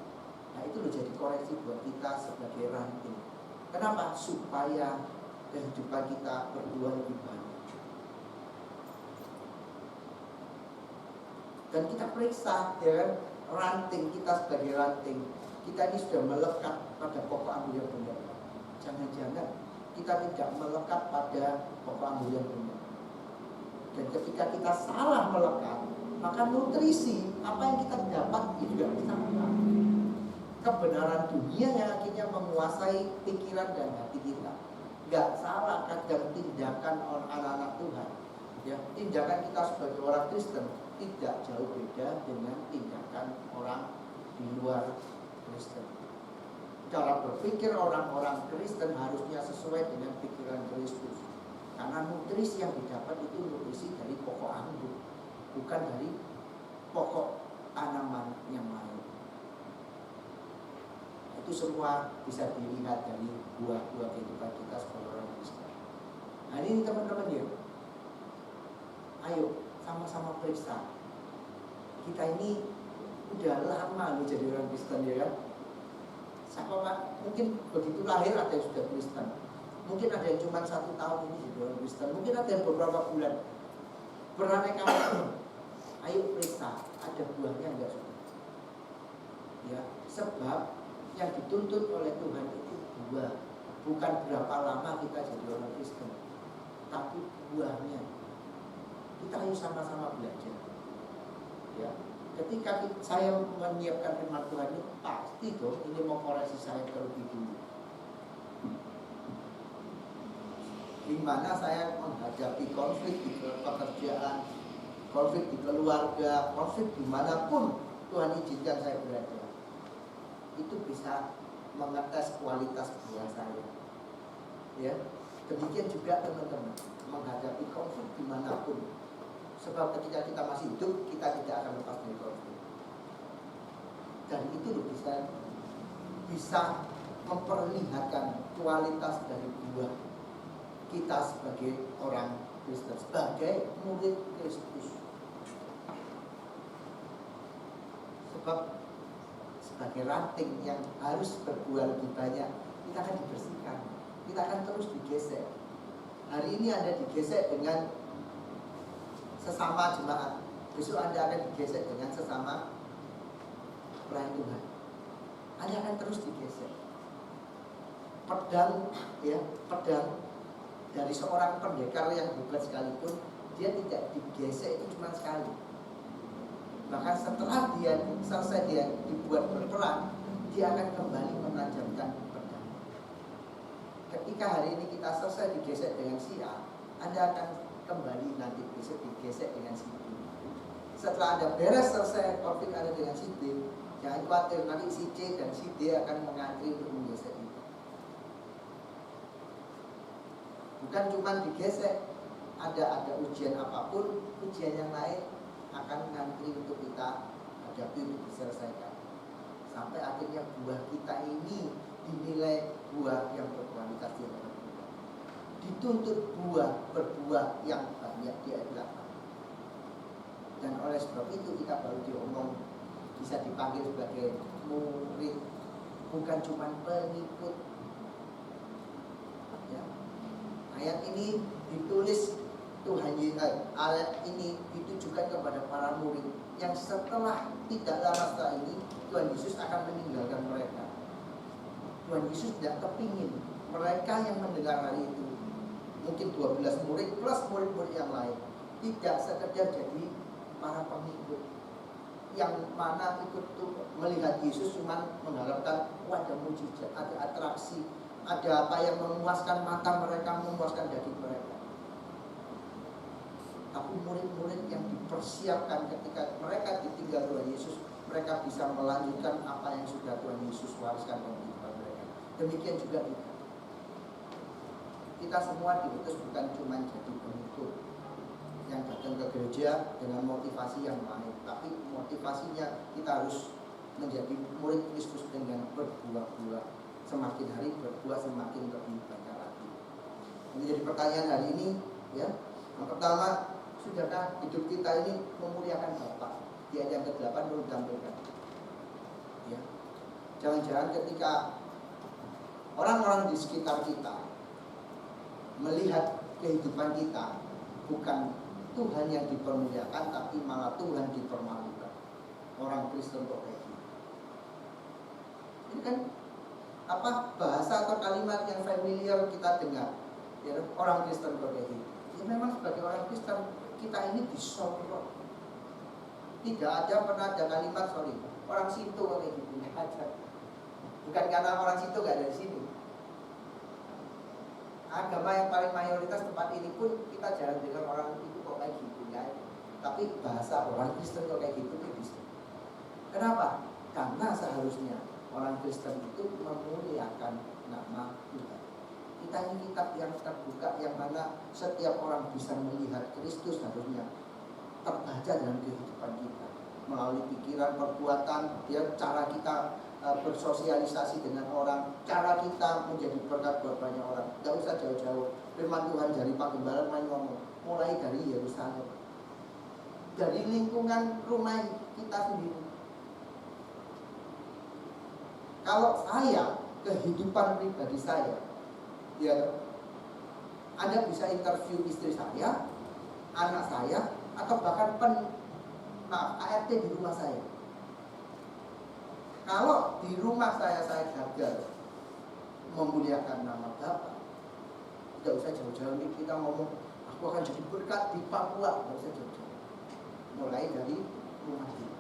nah itu jadi koreksi buat kita sebagai ranting. Kenapa? Supaya kehidupan kita berbuah lebih banyak. Dan kita periksa, ya kan, ranting kita sebagai ranting. Kita ini sudah melekat pada pokok anggur yang benar. Jangan-jangan kita tidak melekat pada pokok anggur yang benar. Dan ketika kita salah melekat, maka nutrisi apa yang kita dapat itu tidak bisa melekat. Kebenaran dunia yang akhirnya menguasai pikiran dan hati kita. Gak salah kadang tindakan anak-anak Tuhan, ya, tindakan kita sebagai orang Kristen tidak jauh beda dengan tindakan orang di luar Kristen. Cara berpikir orang-orang Kristen harusnya sesuai dengan pikiran Kristus. Karena nutrisi yang didapat itu nutrisi dari pokok anggur, bukan dari pokok tanaman yang lain. Itu semua bisa dilihat dari buah-buah kehidupan kita sebagai orang Kristen. Nah ini teman-teman ya, ayo sama-sama periksa. Kita ini udah lama loh jadi orang Kristen, ya kan? Siapa kan? Mungkin begitu lahir ada yang sudah Kristen. Mungkin ada yang cuma 1 tahun ini jadi orang Kristen. Mungkin ada yang beberapa bulan. Beraneka macam. Ayo periksa, ada buahnya enggak sudah? Ya, sebab yang dituntut oleh Tuhan itu buah. Bukan berapa lama kita jadi orang Kristen, tapi buahnya. Kita ayo sama-sama belajar. Ya, ketika saya menyiapkan firman Tuhan ini, pasti dong ini mau koreksi saya terlebih dulu. Di mana saya menghadapi konflik di pekerjaan, konflik di keluarga, konflik dimanapun Tuhan izinkan saya berada, itu bisa mengetes kualitas buah saya. Ya, demikian juga teman-teman menghadapi konflik dimanapun. Sebab ketika kita masih hidup, kita tidak akan lepas dari konflik. Dan itu bisa memperlihatkan kualitas dari buah kita sebagai orang Kristen, sebagai murid Kristus. Sebab sebagai ranting yang harus berbuah lebih banyak, kita akan dibersihkan, kita akan terus digesek. Hari ini Anda digesek dengan sesama jemaat, besok Anda akan digesek dengan sesama pelayan Tuhan. Anda akan terus digesek. Pedang, ya, pedang dari seorang pendekar yang hebat sekalipun, dia tidak digesek itu cuma sekali. Bahkan setelah dia selesai dia dibuat berperang, dia akan kembali menajamkan pedang. Ketika hari ini kita selesai digesek dengan si A, Anda akan kembali nanti besok digesek dengan si B. Setelah Anda beres selesai konflik Anda dengan si D, jangan khawatir, nanti si C dan si D akan mengantri untuk menggesek itu. Bukan cuma digesek, ada ujian apapun, ujian yang lain akan mengantri untuk kita hadapi, untuk diselesaikan. Sampai akhirnya buah kita ini dinilai buah yang berkualitas di dalam kita. Dituntut berbuah yang banyak di ayat 8. Dan oleh sebab itu kita baru diomong bisa dipanggil sebagai murid, bukan cuma pengikut. Ya. Ayat ini ditulis Tuhan Yesus, ayat ini ditujukan kepada para murid yang setelah tidak lama setelah ini Tuhan Yesus akan meninggalkan mereka. Tuhan Yesus tidak kepingin mereka yang mendengar hari itu, mungkin 12 murid plus murid-murid yang lain, tidak sekedar jadi para pengikut yang mana ikut melihat Yesus cuma mengharapkan ada mujizat, ada atraksi, ada apa yang memuaskan mata mereka, memuaskan daging mereka. tapi murid-murid yang dipersiapkan ketika mereka ditinggal Tuhan Yesus, mereka bisa melanjutkan apa yang sudah Tuhan Yesus wariskan dalam kehidupan mereka. Demikian juga kita semua diutus bukan cuma jadi pengikut yang datang ke gereja dengan motivasi yang lain, tapi motivasinya kita harus menjadi murid Kristus dengan berbuah-buah, semakin hari berbuah semakin lebih banyak lagi. Ini jadi pertanyaan hari ini, ya. Yang pertama, sudahkah hidup kita ini memuliakan Bapa? Di ayat yang ke-8 belum ditampilkan. Ya. Jangan-jangan ketika orang-orang di sekitar kita melihat kehidupan kita, bukan Tuhan yang dipermuliakan, tapi malah Tuhan dipermalukan. Orang Kristen kok kayak gitu. Ini kan bahasa atau kalimat yang familiar kita dengar, ya, orang Kristen kok kayak gitu. Ya memang sebagai orang Kristen kita ini disorot. Tidak pernah ada kalimat orang situ kayak gitu, nggak ada. Bukan karena orang situ nggak ada di sini. Agama yang paling mayoritas tempat ini pun kita jarang dengar orang itu kok kayak gitu, ya. Tapi bahasa orang Kristen kok kayak gitu itu bisa. Kenapa? Karena seharusnya orang Kristen itu memuliakan nama Tuhan. Kita ini kitab yang terbuka, yang mana setiap orang bisa melihat Kristus harusnya terbaca dalam kehidupan kita melalui pikiran, perbuatan, ya, cara kita bersosialisasi dengan orang, cara kita menjadi berkat buat banyak orang. Tidak usah jauh-jauh. Firman Tuhan dari Pagembaran ngomong, mulai dari Yerusalem, dari lingkungan rumah kita sendiri. Kalau saya, kehidupan pribadi saya, ya, Anda bisa interview istri saya, anak saya, atau bahkan ART di rumah saya. Kalau di rumah saya gagal memuliakan nama Bapa, tidak usah jauh-jauh nih kita ngomong, aku akan jadi berkat di Papua, tidak usah jauh-jauh. Mulai dari rumah kita.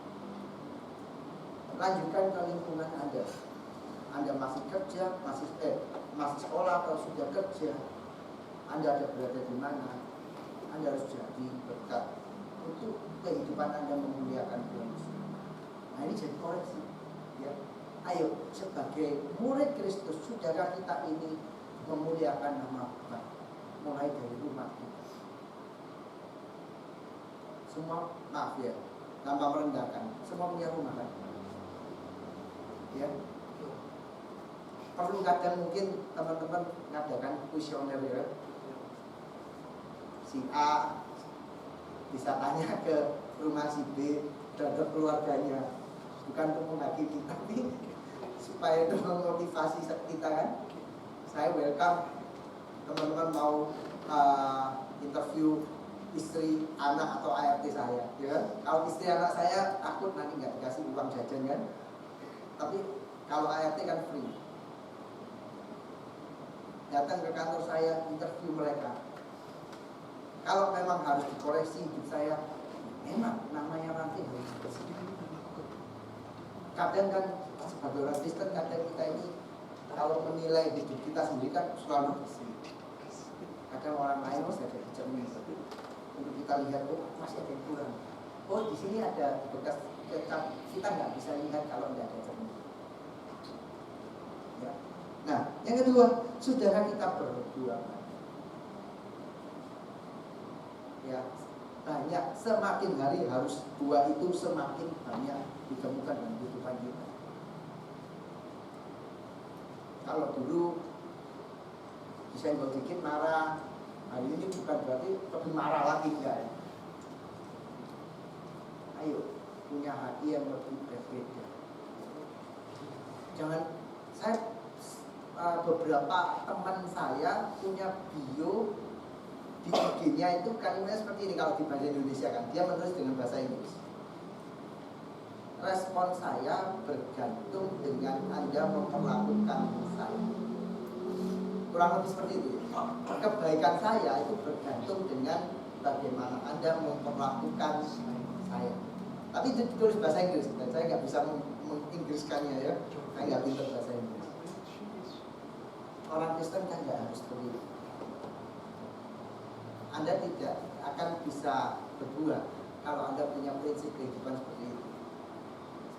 Lanjutkan ke lingkungan Anda. Anda masih kerja, masih sekolah atau sudah kerja, Anda ada berada di mana, Anda harus jadi berkat untuk kehidupan Anda memuliakan Tuhan Yesus. Nah, ini jadi koreksi, ya. Ayo, sebagai murid Kristus, sudahkah kita ini memuliakan nama Tuhan mulai dari rumah kita? Semua, maaf ya, tanpa merendahkan, semua punya rumah kan? Ya. Perlu kadang mungkin teman-teman mengadakan kuesioner, ya. Si A bisa tanya ke rumah si B terhadap keluarganya, bukan untuk menghakimi, tapi supaya itu memotivasi kita kan. Saya welcome teman-teman mau interview istri, anak atau ART saya, ya. Kalau istri anak saya takut nanti nggak dikasih uang jajan kan, tapi kalau ART kan free. Datang ke kantor saya, interview mereka. Kalau memang harus dikoreksi hidup saya, memang namanya nanti harus bersih. Kadang kan sebagai orang Kristen, kadang kita ini kalau menilai hidup kita sendiri kan selalu bersih. Kadang orang lain masih ada cermin untuk kita lihat, oh masih ada yang kurang. Oh di sini ada bekas kecap, kita nggak bisa lihat kalau nggak ada cermin. Ya. Nah, yang kedua, sudahkah kita berbuat? Ya, banyak, semakin hari harus buah itu semakin banyak ditemukan dalam kehidupan kita. Kalau dulu disenggol dikit marah, hari ini bukan berarti lebih marah lagi, enggak. Ayo, punya hati yang lebih berbeda. Jangan, beberapa teman saya punya bio di IG-nya itu kalimatnya seperti ini kalau di bahasa Indonesia kan, dia menulis dengan bahasa Inggris. Respon saya bergantung dengan Anda memperlakukan saya. Kurang lebih seperti itu. Kebaikan saya itu bergantung dengan bagaimana Anda memperlakukan saya. Tapi itu ditulis bahasa Inggris dan saya nggak bisa menginggriskannya, ya. Saya nggak pintar bahasa Inggris. Orang Kristen kan nggak harus seperti itu. Anda tidak akan bisa berbuah kalau Anda punya prinsip kehidupan seperti itu.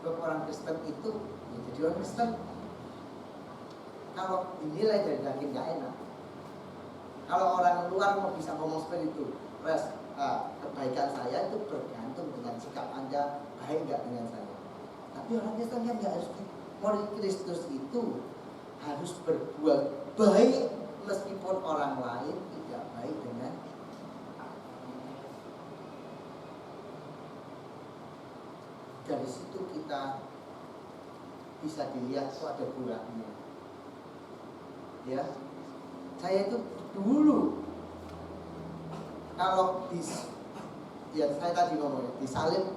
Sebab orang Kristen itu ya jadi orang Kristen kalau dinilai dari daging nggak enak. Kalau orang luar mau bisa ngomong seperti itu, kebaikan saya itu bergantung dengan sikap Anda baik nggak dengan saya. Tapi orang Kristen kan nggak harus. Murid Kristus itu harus berbuat baik meskipun orang lain tidak baik dengan dari situ kita bisa dilihat kok ada buahnya. Ya, saya itu dulu kalau ya saya tadi ngomongnya disalib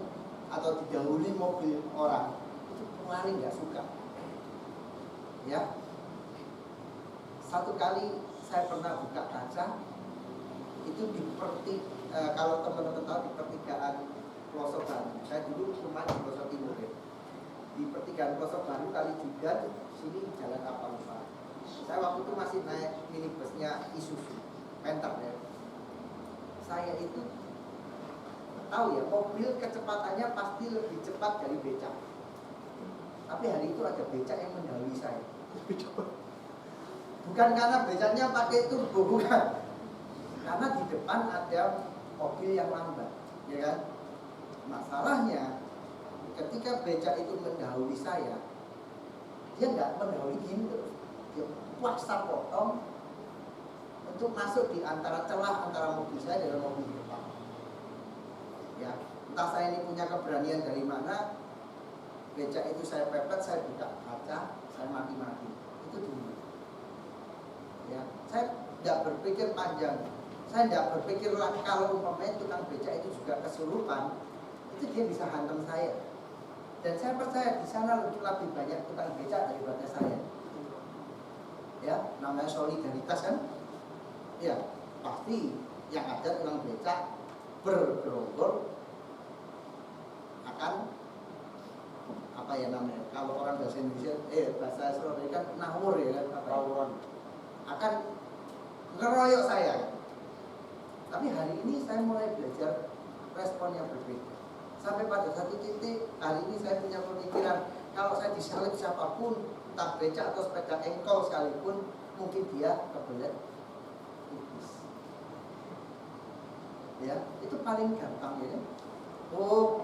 atau didahului mobil orang itu pengaruh nggak suka. Ya, satu kali saya pernah buka kaca itu kalau teman-teman tahu di pertigaan Pelosok Baru. Saya dulu rumah di Pelosok Timur ya. Di pertigaan Pelosok Baru kali juga sini jalan apa lupa. Saya waktu itu masih naik minibusnya Isuzu Panther ya. Saya itu tahu ya mobil kecepatannya pasti lebih cepat dari becak. Tapi hari itu ada becak yang mendahului saya. Bukan karena becaknya pakai turbo, bukan. Karena di depan ada mobil yang lambat, ya kan? Masalahnya ketika becak itu mendahului saya, dia nggak mendahului gini terus. Dia paksa potong untuk masuk di antara celah antara mobil saya dan mobil depan. Ya, entah saya ini punya keberanian dari mana. Becak itu saya pepet, saya buka kaca, saya mati-mati. Itu dulu. Ya, saya tidak berpikir panjang. Saya tidak berpikir kalau umpamanya tukang becak itu juga kesurupan, itu dia bisa hantam saya. Dan saya percaya di sana lebih banyak tukang becak daripada saya. Ya, namanya solidaritas kan? Ya, pasti yang ada tukang becak bergerombol akan apa ya namanya? Kalau orang bahasa Indonesia, bahasa Surabaya kan nawur ya kan? Tawuran. Akan ngeroyok saya. Tapi hari ini saya mulai belajar respon yang berbeda. Sampai pada satu titik hari ini saya punya pemikiran kalau saya disalib siapapun, entah becak atau sepeda engkol sekalipun, mungkin dia kebelet tipis. Ya, itu paling gampang ya. Oh,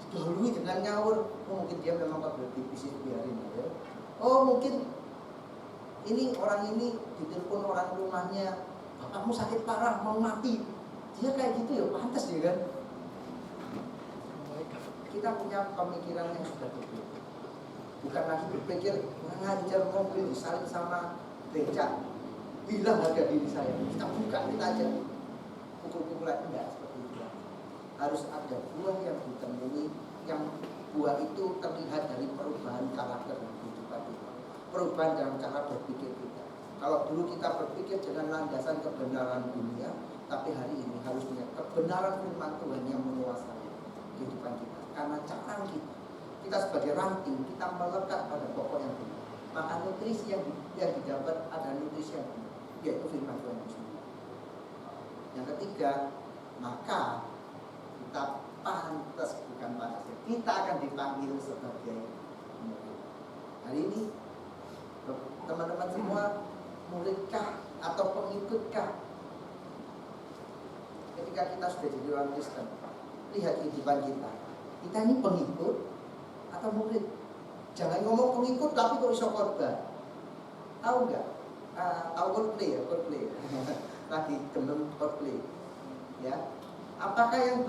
didahului dengan nyawur, mungkin dia memang kebelet tipis, itu biarin ya. Oh, mungkin ini orang ini ditelepon orang rumahnya, bapakmu sakit parah mau mati, dia kayak gitu ya pantas ya kan. Kita punya pemikiran yang sudah berbeda, bukan lagi berpikir ngajar mobil disalib sama becak hilang harga diri saya, kita buka kita aja pukul-pukulan. Enggak seperti itu. Harus ada buah yang ditemui, yang buah itu terlihat dari perubahan karakter dan kehidupan kita, perubahan dalam cara berpikir kita. Kalau dulu kita berpikir dengan landasan kebenaran dunia, tapi hari ini harusnya kebenaran firman Tuhan yang menguasai kehidupan kita. Karena cara kita sebagai ranting, kita melekat pada pokok yang benar. Maka nutrisi yang didapat adalah nutrisi yang benar, yaitu firman Tuhan itu sendiri. Yang ketiga, maka kita pantas, bukan pantas, kita akan dipanggil sebagai murid. Hari ini teman-teman semua muridkah atau pengikutkah? Ketika kita sudah jadi orang Kristen, lihat kehidupan kita. Kita ini pengikut atau murid? Jangan ngomong pengikut tapi kok iso korban. Tahu nggak? Tahu Coldplay ya, Coldplay. Lagi gelem Coldplay. Ya. Apakah yang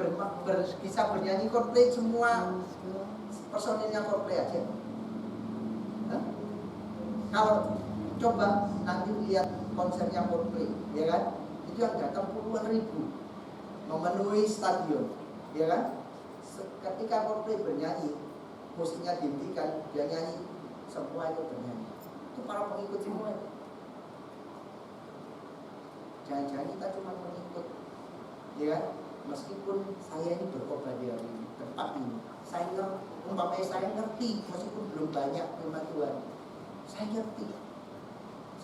bisa bernyanyi Coldplay semua personilnya Coldplay aja? Hah? Kalau coba nanti lihat konsernya Coldplay, ya kan? Itu yang datang puluhan ribu, memenuhi stadion, ya kan? Ketika Coldplay bernyanyi, musiknya dihentikan, dia nyanyi, semua itu bernyanyi. Itu para pengikut semua. Jangan-jangan kita cuma mengikut, ya kan? Meskipun saya ini berkorban di hari ini, tempat ini, saya ngerti, meskipun belum banyak firman Tuhan, saya ngerti.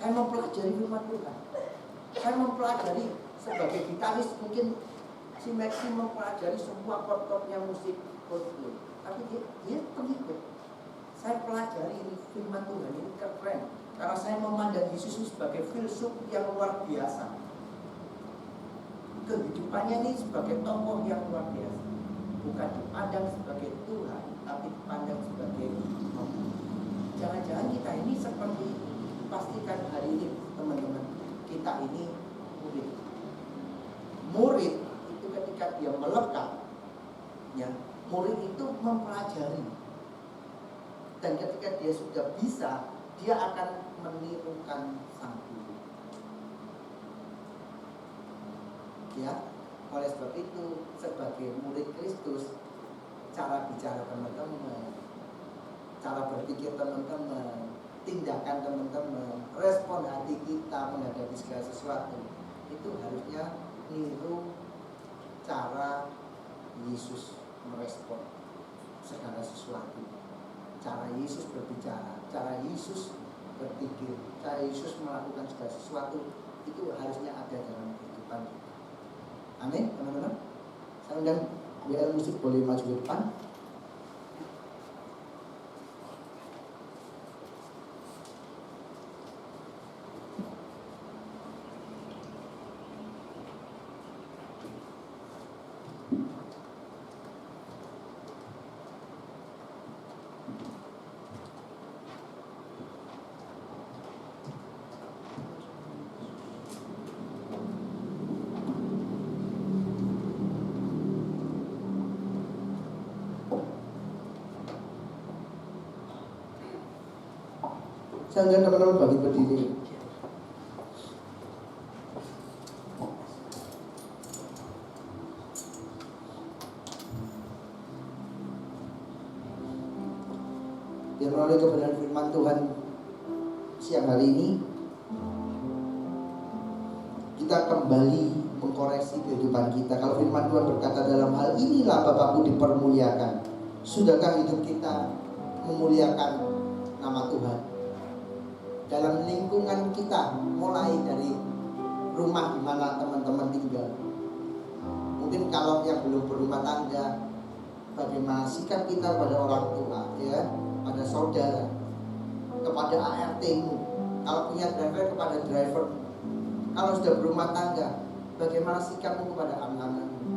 Saya mempelajari firman Tuhan. Saya mempelajari sebagai gitaris, mungkin Si Maxi mempelajari semua chord-chordnya musik Coldplay, tapi dia pengikut. Saya pelajari ini firman Tuhan ini keren, karena saya memandang Yesus ini sebagai filsuf yang luar biasa. Kehidupannya ini sebagai tokoh yang luar biasa, bukan dipandang sebagai Tuhan, tapi dipandang sebagai tokoh. Jangan-jangan kita ini seperti itu. Pastikan hari ini teman-teman, kita ini murid. Murid itu ketika dia melekat, ya, murid itu mempelajari, dan ketika dia sudah bisa, dia akan menirukan sang guru. Ya, oleh sebab itu sebagai murid Kristus, cara bicara teman-teman, cara berpikir teman-teman, tindakan teman-teman, respon hati kita menghadapi segala sesuatu itu harusnya niru cara Yesus merespon segala sesuatu, cara Yesus berbicara, cara Yesus berpikir, cara Yesus melakukan segala sesuatu itu harusnya ada dalam kehidupan kita. Amin, teman-teman. Saya undang WL Musik boleh maju ke depan. Saya undang teman-teman bagi berdiri. Biar melalui kebenaran firman Tuhan siang hari ini, kita kembali mengkoreksi kehidupan kita. Kalau firman Tuhan berkata dalam hal inilah Bapakku dipermuliakan, sudahkah hidup kita memuliakan nama Tuhan? Dalam lingkungan kita, mulai dari rumah di mana teman-teman tinggal. Mungkin kalau yang belum berumah tangga, bagaimana sikap kita pada orang tua, ya, pada saudara, kepada ART-mu. Kalau punya driver, kepada driver. Kalau sudah berumah tangga, bagaimana sikapmu kepada anak-anakmu?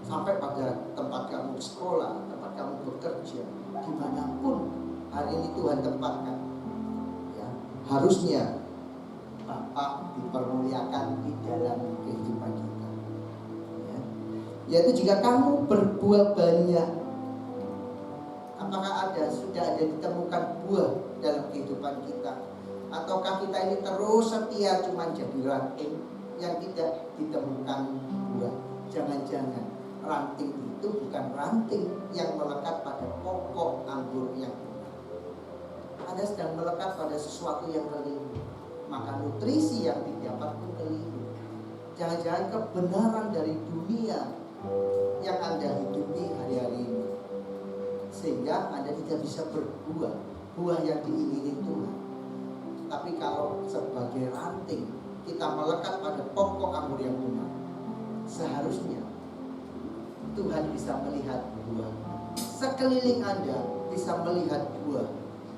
Sampai pada tempat kamu sekolah, tempat kamu bekerja, dimanapun hari ini Tuhan tempatkan, ya, harusnya Bapa dipermuliakan di dalam kehidupan kita, ya. Yaitu jika kamu berbuah banyak, apakah sudah ada ditemukan buah dalam kehidupan kita, ataukah kita ini terus setia cuma jadi ranting yang tidak ditemukan buah? Jangan-jangan ranting itu bukan ranting yang melekat pada pokok anggur yang benar. Anda sedang melekat pada sesuatu yang keliru, maka nutrisi yang didapat pun keliru. Jangan-jangan kebenaran dari dunia yang Anda hidupi hari-hari ini, sehingga Anda tidak bisa berbuah, buah yang diingini Tuhan. Tapi kalau sebagai ranting kita melekat pada pokok anggur yang benar, seharusnya Tuhan bisa melihat buah. Sekeliling Anda bisa melihat buah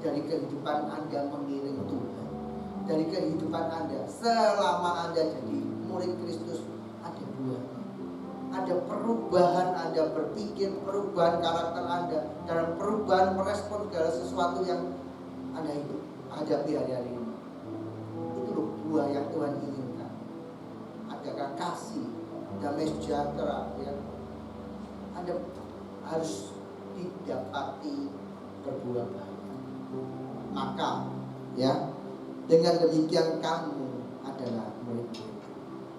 dari kehidupan Anda mengiring Tuhan, dari kehidupan Anda selama Anda jadi murid Kristus. Ada buahnya, ada perubahan Anda berpikir, perubahan karakter Anda, dan perubahan merespon segala sesuatu yang Anda hadapi hari-hari ini. Itu loh buah yang Tuhan inginkan. Adakah kasih, damai sejahtera, ya? Anda harus didapati berbuah banyak. Maka, ya, dengan demikian kamu adalah murid.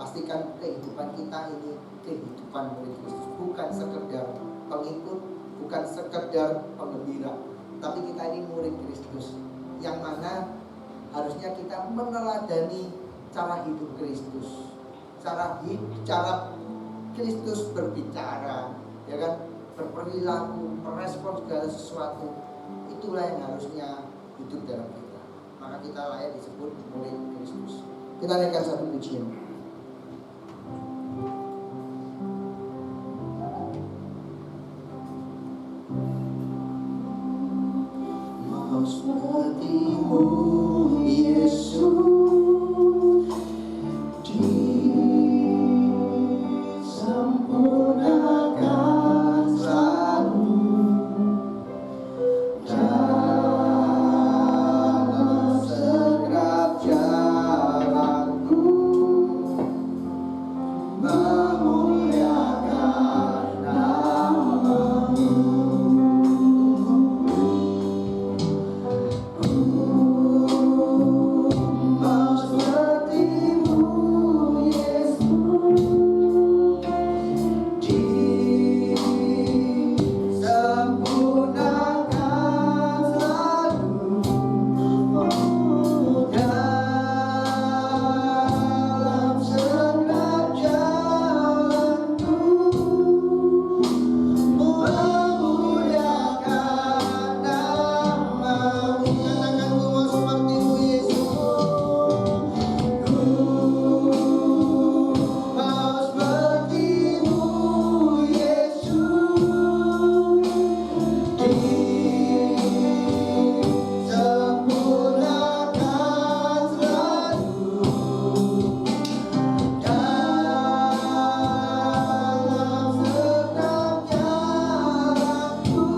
Pastikan kehidupan kita ini kehidupan murid Kristus, bukan sekedar pengikut, bukan sekedar penggembira, tapi kita ini murid Kristus, yang mana harusnya kita meneladani cara hidup Kristus, cara Kristus berbicara, ya kan, berperilaku, merespon segala sesuatu. Itulah yang harusnya hidup dalam kita. Maka kita layak disebut murid Kristus. Kita naikkan satu pujian. seperti-Mu Yesus, disempurnakan selalu dalam segenap jalanku, memuliakan nama-Mu. Mau seperti-Mu Yesus, disempurnakan selalu dalam segenap jalanku, memuliakan nama-Mu. Katakan, ku mau seperti-Mu Yesus, ku mau seperti-Mu Yesus, disempurnakan selalu dalam segenap jalanku,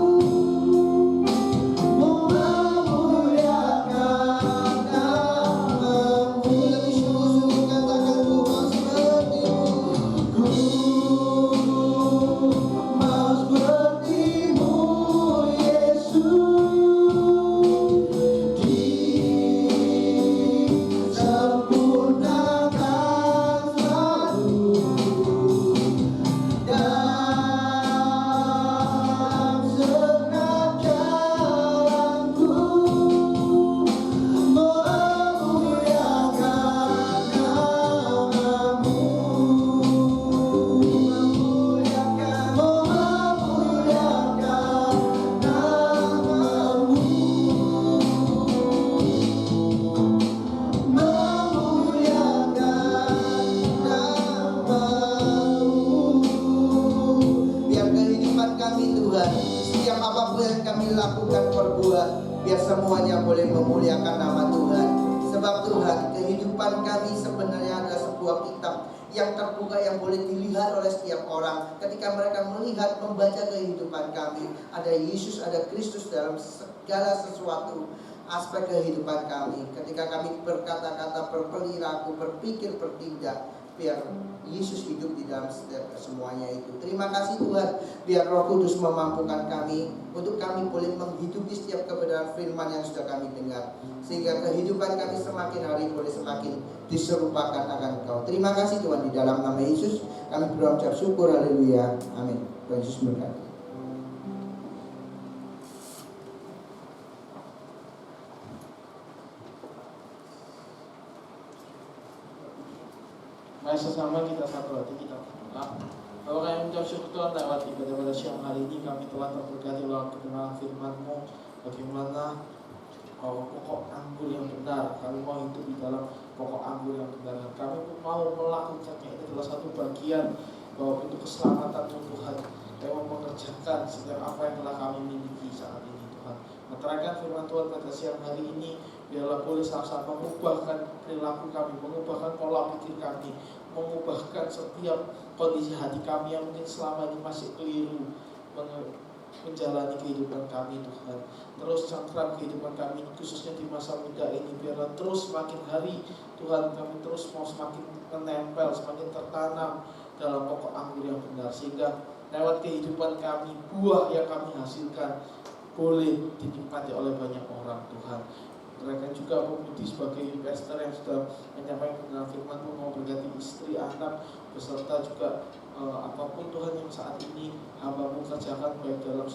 memuliakan nama-Mu. Lebih sungguh-sungguh katakan, ku mau seperti-Mu, ku mau seperti-Mu Yesus, disempurnakan selalu dalam segenap jalanku, memuliakan nama-Mu, memuliakan nama-Mu, biar kehidupan kami Tuhan, setiap apapun yang kami lakukan perbuat, biar semuanya boleh memuliakan nama Tuhan. Sebab Tuhan, kehidupan kami sebenarnya adalah sebuah kitab yang terbuka, yang boleh dilihat oleh setiap orang. Ketika mereka melihat, membaca kehidupan kami, ada Yesus, ada Kristus dalam segala sesuatu aspek kehidupan kami. Ketika kami berkata-kata, berperilaku, berpikir, bertindak, biar Yesus hidup di dalam setiap semuanya itu. Terima kasih Tuhan, biar Roh Kudus memampukan kami untuk kami boleh menghidupi setiap kebenaran firman yang sudah kami dengar, sehingga kehidupan kami semakin hari boleh semakin diserupakan akan Engkau. Terima kasih Tuhan, di dalam nama Yesus kami berucap syukur, haleluya, amin. Tuhan Yesus berkati. Mari sesama kita satu hati, kita berdoa. Bahwa kami mengucap syukur Tuhan lewat ibadah pada siang hari ini, kami telah terberkati oleh kebenaran firman-Mu, bagaimana pokok anggur yang benar. Kami mau hidup di dalam pokok anggur yang benar. Kami pun mau melakukannya. Ini adalah satu bagian bahwa untuk keselamatan Tuhan. Kami mau mengerjakan setiap apa yang telah kami miliki saat ini Tuhan. Meteraikan firman Tuhan pada siang hari ini, biarlah boleh sama-sama mengubahkan perilaku kami, mengubahkan pola pikir kami, mengubahkan setiap kondisi hati kami yang mungkin selama ini masih keliru menjalani kehidupan kami Tuhan. Terus cangkram kehidupan kami, khususnya di masa muda ini, biarlah terus semakin hari Tuhan, kami terus mau semakin menempel, semakin tertanam dalam pokok anggur yang benar, sehingga lewat kehidupan kami, buah yang kami hasilkan boleh dinikmati oleh banyak orang Tuhan. Mereka juga memuji sebagai investor yang sudah menyampaikan kebenaran firman-Mu, mau berganti istri, anak, beserta juga apapun Tuhan yang saat ini hamba-Mu kerjakan, baik dalam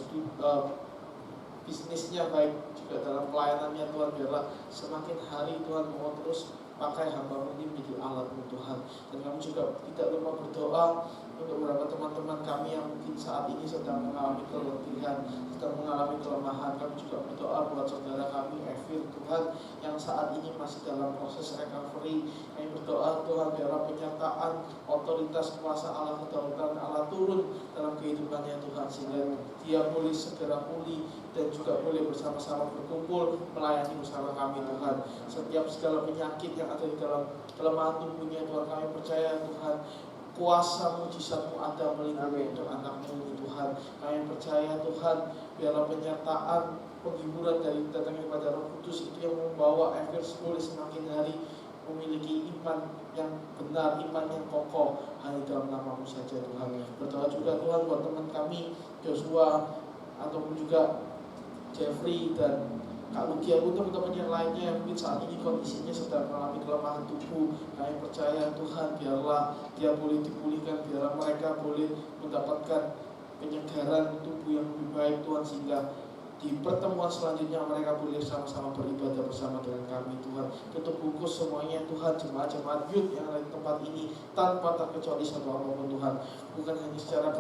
bisnisnya, baik juga dalam pelayanannya Tuhan. Biarlah semakin hari Tuhan mau terus pakai hamba-Mu ini menjadi alat-Mu Tuhan. Dan kami juga tidak lupa berdoa untuk beberapa teman-teman kami yang mungkin saat ini sedang mengalami keletihan, sedang mengalami kelemahan. Kami juga berdoa buat saudara kami Evil Tuhan yang saat ini masih dalam proses recovery. Kami berdoa Tuhan, biarlah penyataan otoritas kuasa Allah, kedaulatan Allah turun dalam kehidupannya Tuhan, sehingga dia boleh segera pulih dan juga boleh bersama-sama berkumpul melayani bersama kami Tuhan. Setiap segala penyakit yang ada di dalam kelemahan tubuhnya Tuhan, kami percaya Tuhan kuasa mujizat-Mu ada melindungi untuk anak-Mu ini Tuhan. Kami percaya Tuhan, biarlah penyertaan penghiburan dari datangnya pada Roh Kudus itu yang membawa Evers boleh semakin hari memiliki iman yang benar, iman yang kokoh hanya dalam nama-Mu saja Tuhan. Berdoa juga Tuhan buat teman kami Joshua ataupun juga Jeffrey dan Kak Luki, aku teman-teman yang lainnya yang mungkin saat ini kondisinya sedang mengalami kelemahan tubuh. Kami percaya Tuhan, biarlah dia boleh dipulihkan, biarlah mereka boleh mendapatkan penyegaran tubuh yang lebih baik Tuhan, sehingga di pertemuan selanjutnya mereka boleh sama-sama beribadah bersama dengan kami Tuhan. Tutup bungkus semuanya Tuhan, jemaat-jemaat youth yang ada di tempat ini tanpa terkecuali satu apapun Tuhan. Bukan hanya secara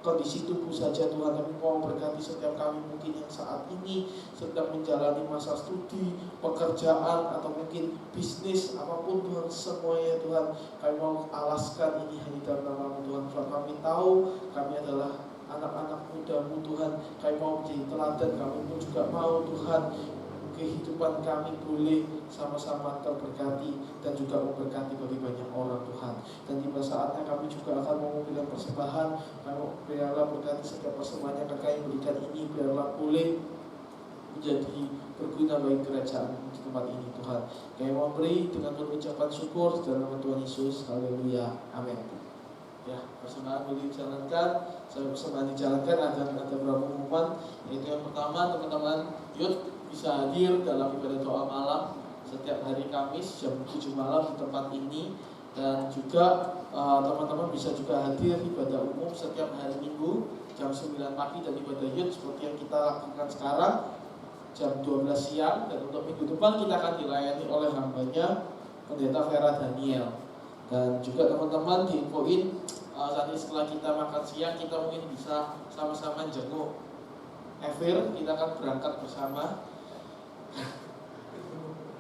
kondisi tubuh saja Tuhan, tapi mau berkati setiap kami mungkin yang saat ini sedang menjalani masa studi, pekerjaan, atau mungkin bisnis, apapun Tuhan, semuanya Tuhan, kami mau alaskan ini hanya dalam nama-Mu Tuhan. Sebab kami tahu kami adalah anak-anak muda-Mu Tuhan, kami mau menjadi teladan, kami pun juga mau Tuhan kehidupan kami boleh sama-sama terberkati dan juga memberkati bagi banyak orang Tuhan. Dan tiba saatnya kami juga akan mengumpulkan persembahan. Biarlah berkati setiap persembahan yang kami berikan ini, biarlah boleh menjadi berguna bagi kerajaan di tempat ini Tuhan. Kami mau beri dengan mengucapkan syukur dalam nama Tuhan Yesus. Haleluya. Amin. Ya, persembahan boleh dijalankan. Saya persembahan dijalankan ada beberapa pengumuman. Yaitu yang pertama, teman-teman youth bisa hadir dalam ibadah doa malam setiap hari Kamis jam 7 malam di tempat ini. Dan juga teman-teman bisa juga hadir ibadah umum setiap hari Minggu jam 9 pagi dan ibadah youth seperti yang kita lakukan sekarang jam 12 siang. Dan untuk minggu depan kita akan dilayani oleh hambanya Pendeta Vera Daniel. Dan juga teman-teman diinfoin saat ini setelah kita makan siang kita mungkin bisa sama-sama jenguk Evir. Kita akan berangkat bersama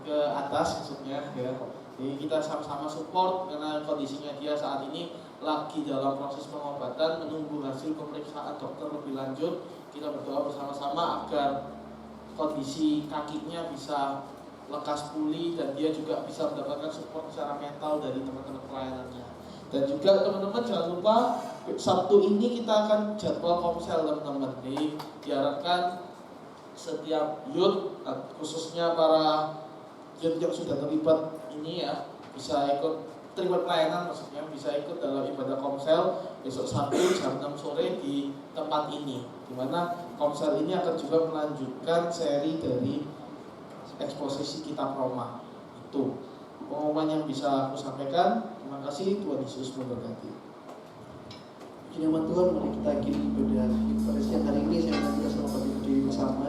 ke atas maksudnya ya. Jadi kita sama-sama support karena kondisinya dia saat ini lagi dalam proses pengobatan, menunggu hasil pemeriksaan dokter lebih lanjut. Kita berdoa bersama-sama agar kondisi kakinya bisa lekas pulih dan dia juga bisa mendapatkan support secara mental dari teman-teman pelayanannya. Dan juga teman-teman jangan lupa Sabtu ini kita akan jadwal komsel teman-teman. Jadi diharapkan setiap youth khususnya para youth yang sudah terlibat ini ya bisa ikut terlibat pelayanan, maksudnya bisa ikut dalam ibadah komsel besok Sabtu jam 6 sore di tempat ini, dimana komsel ini akan juga melanjutkan seri dari eksposisi kitab Roma. Itu pengumuman yang bisa aku sampaikan. Terima kasih, Tuhan Yesus memberkati. Firman Tuhan, mari kita akhiri ibadah pada siang hari ini. Saya akan kita sama berdiri bersama.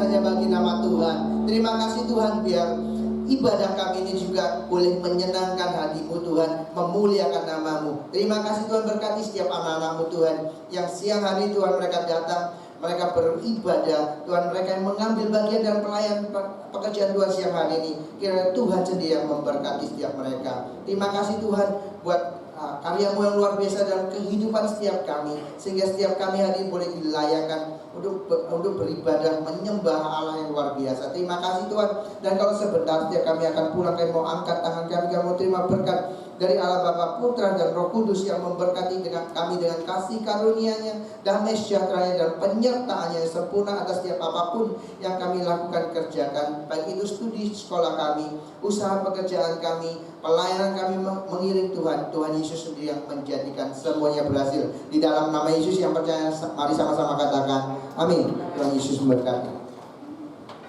hanya bagi nama Tuhan. Terima kasih Tuhan, biar ibadah kami ini juga boleh menyenangkan hati-Mu Tuhan, memuliakan nama-Mu. Terima kasih Tuhan, berkati setiap anak-anak-Mu Tuhan, yang siang hari Tuhan mereka datang, mereka beribadah, Tuhan mereka yang mengambil bagian dalam pelayan pekerjaan Tuhan siang hari ini. Kiranya Tuhan sendiri yang memberkati setiap mereka. Terima kasih Tuhan buat karya-Mu yang luar biasa dalam kehidupan setiap kami, sehingga setiap kami hari ini boleh dilayakkan untuk beribadah menyembah Allah yang luar biasa. Terima kasih Tuhan. Dan kalau sebentar setiap kami akan pulang, kami mau angkat tangan kami mau terima berkat dari Allah Bapa, Putra dan Roh Kudus yang memberkati dengan kami dengan kasih karunia-Nya, damai sejahtera-Nya dan penyertaan-Nya yang sempurna atas setiap apapun yang kami lakukan kerjakan, baik itu studi sekolah kami, usaha pekerjaan kami, pelayanan kami mengiring Tuhan. Tuhan Yesus sendiri yang menjadikan semuanya berhasil. Di dalam nama Yesus yang percaya, mari sama-sama katakan amin. Tuhan Yesus memberkati.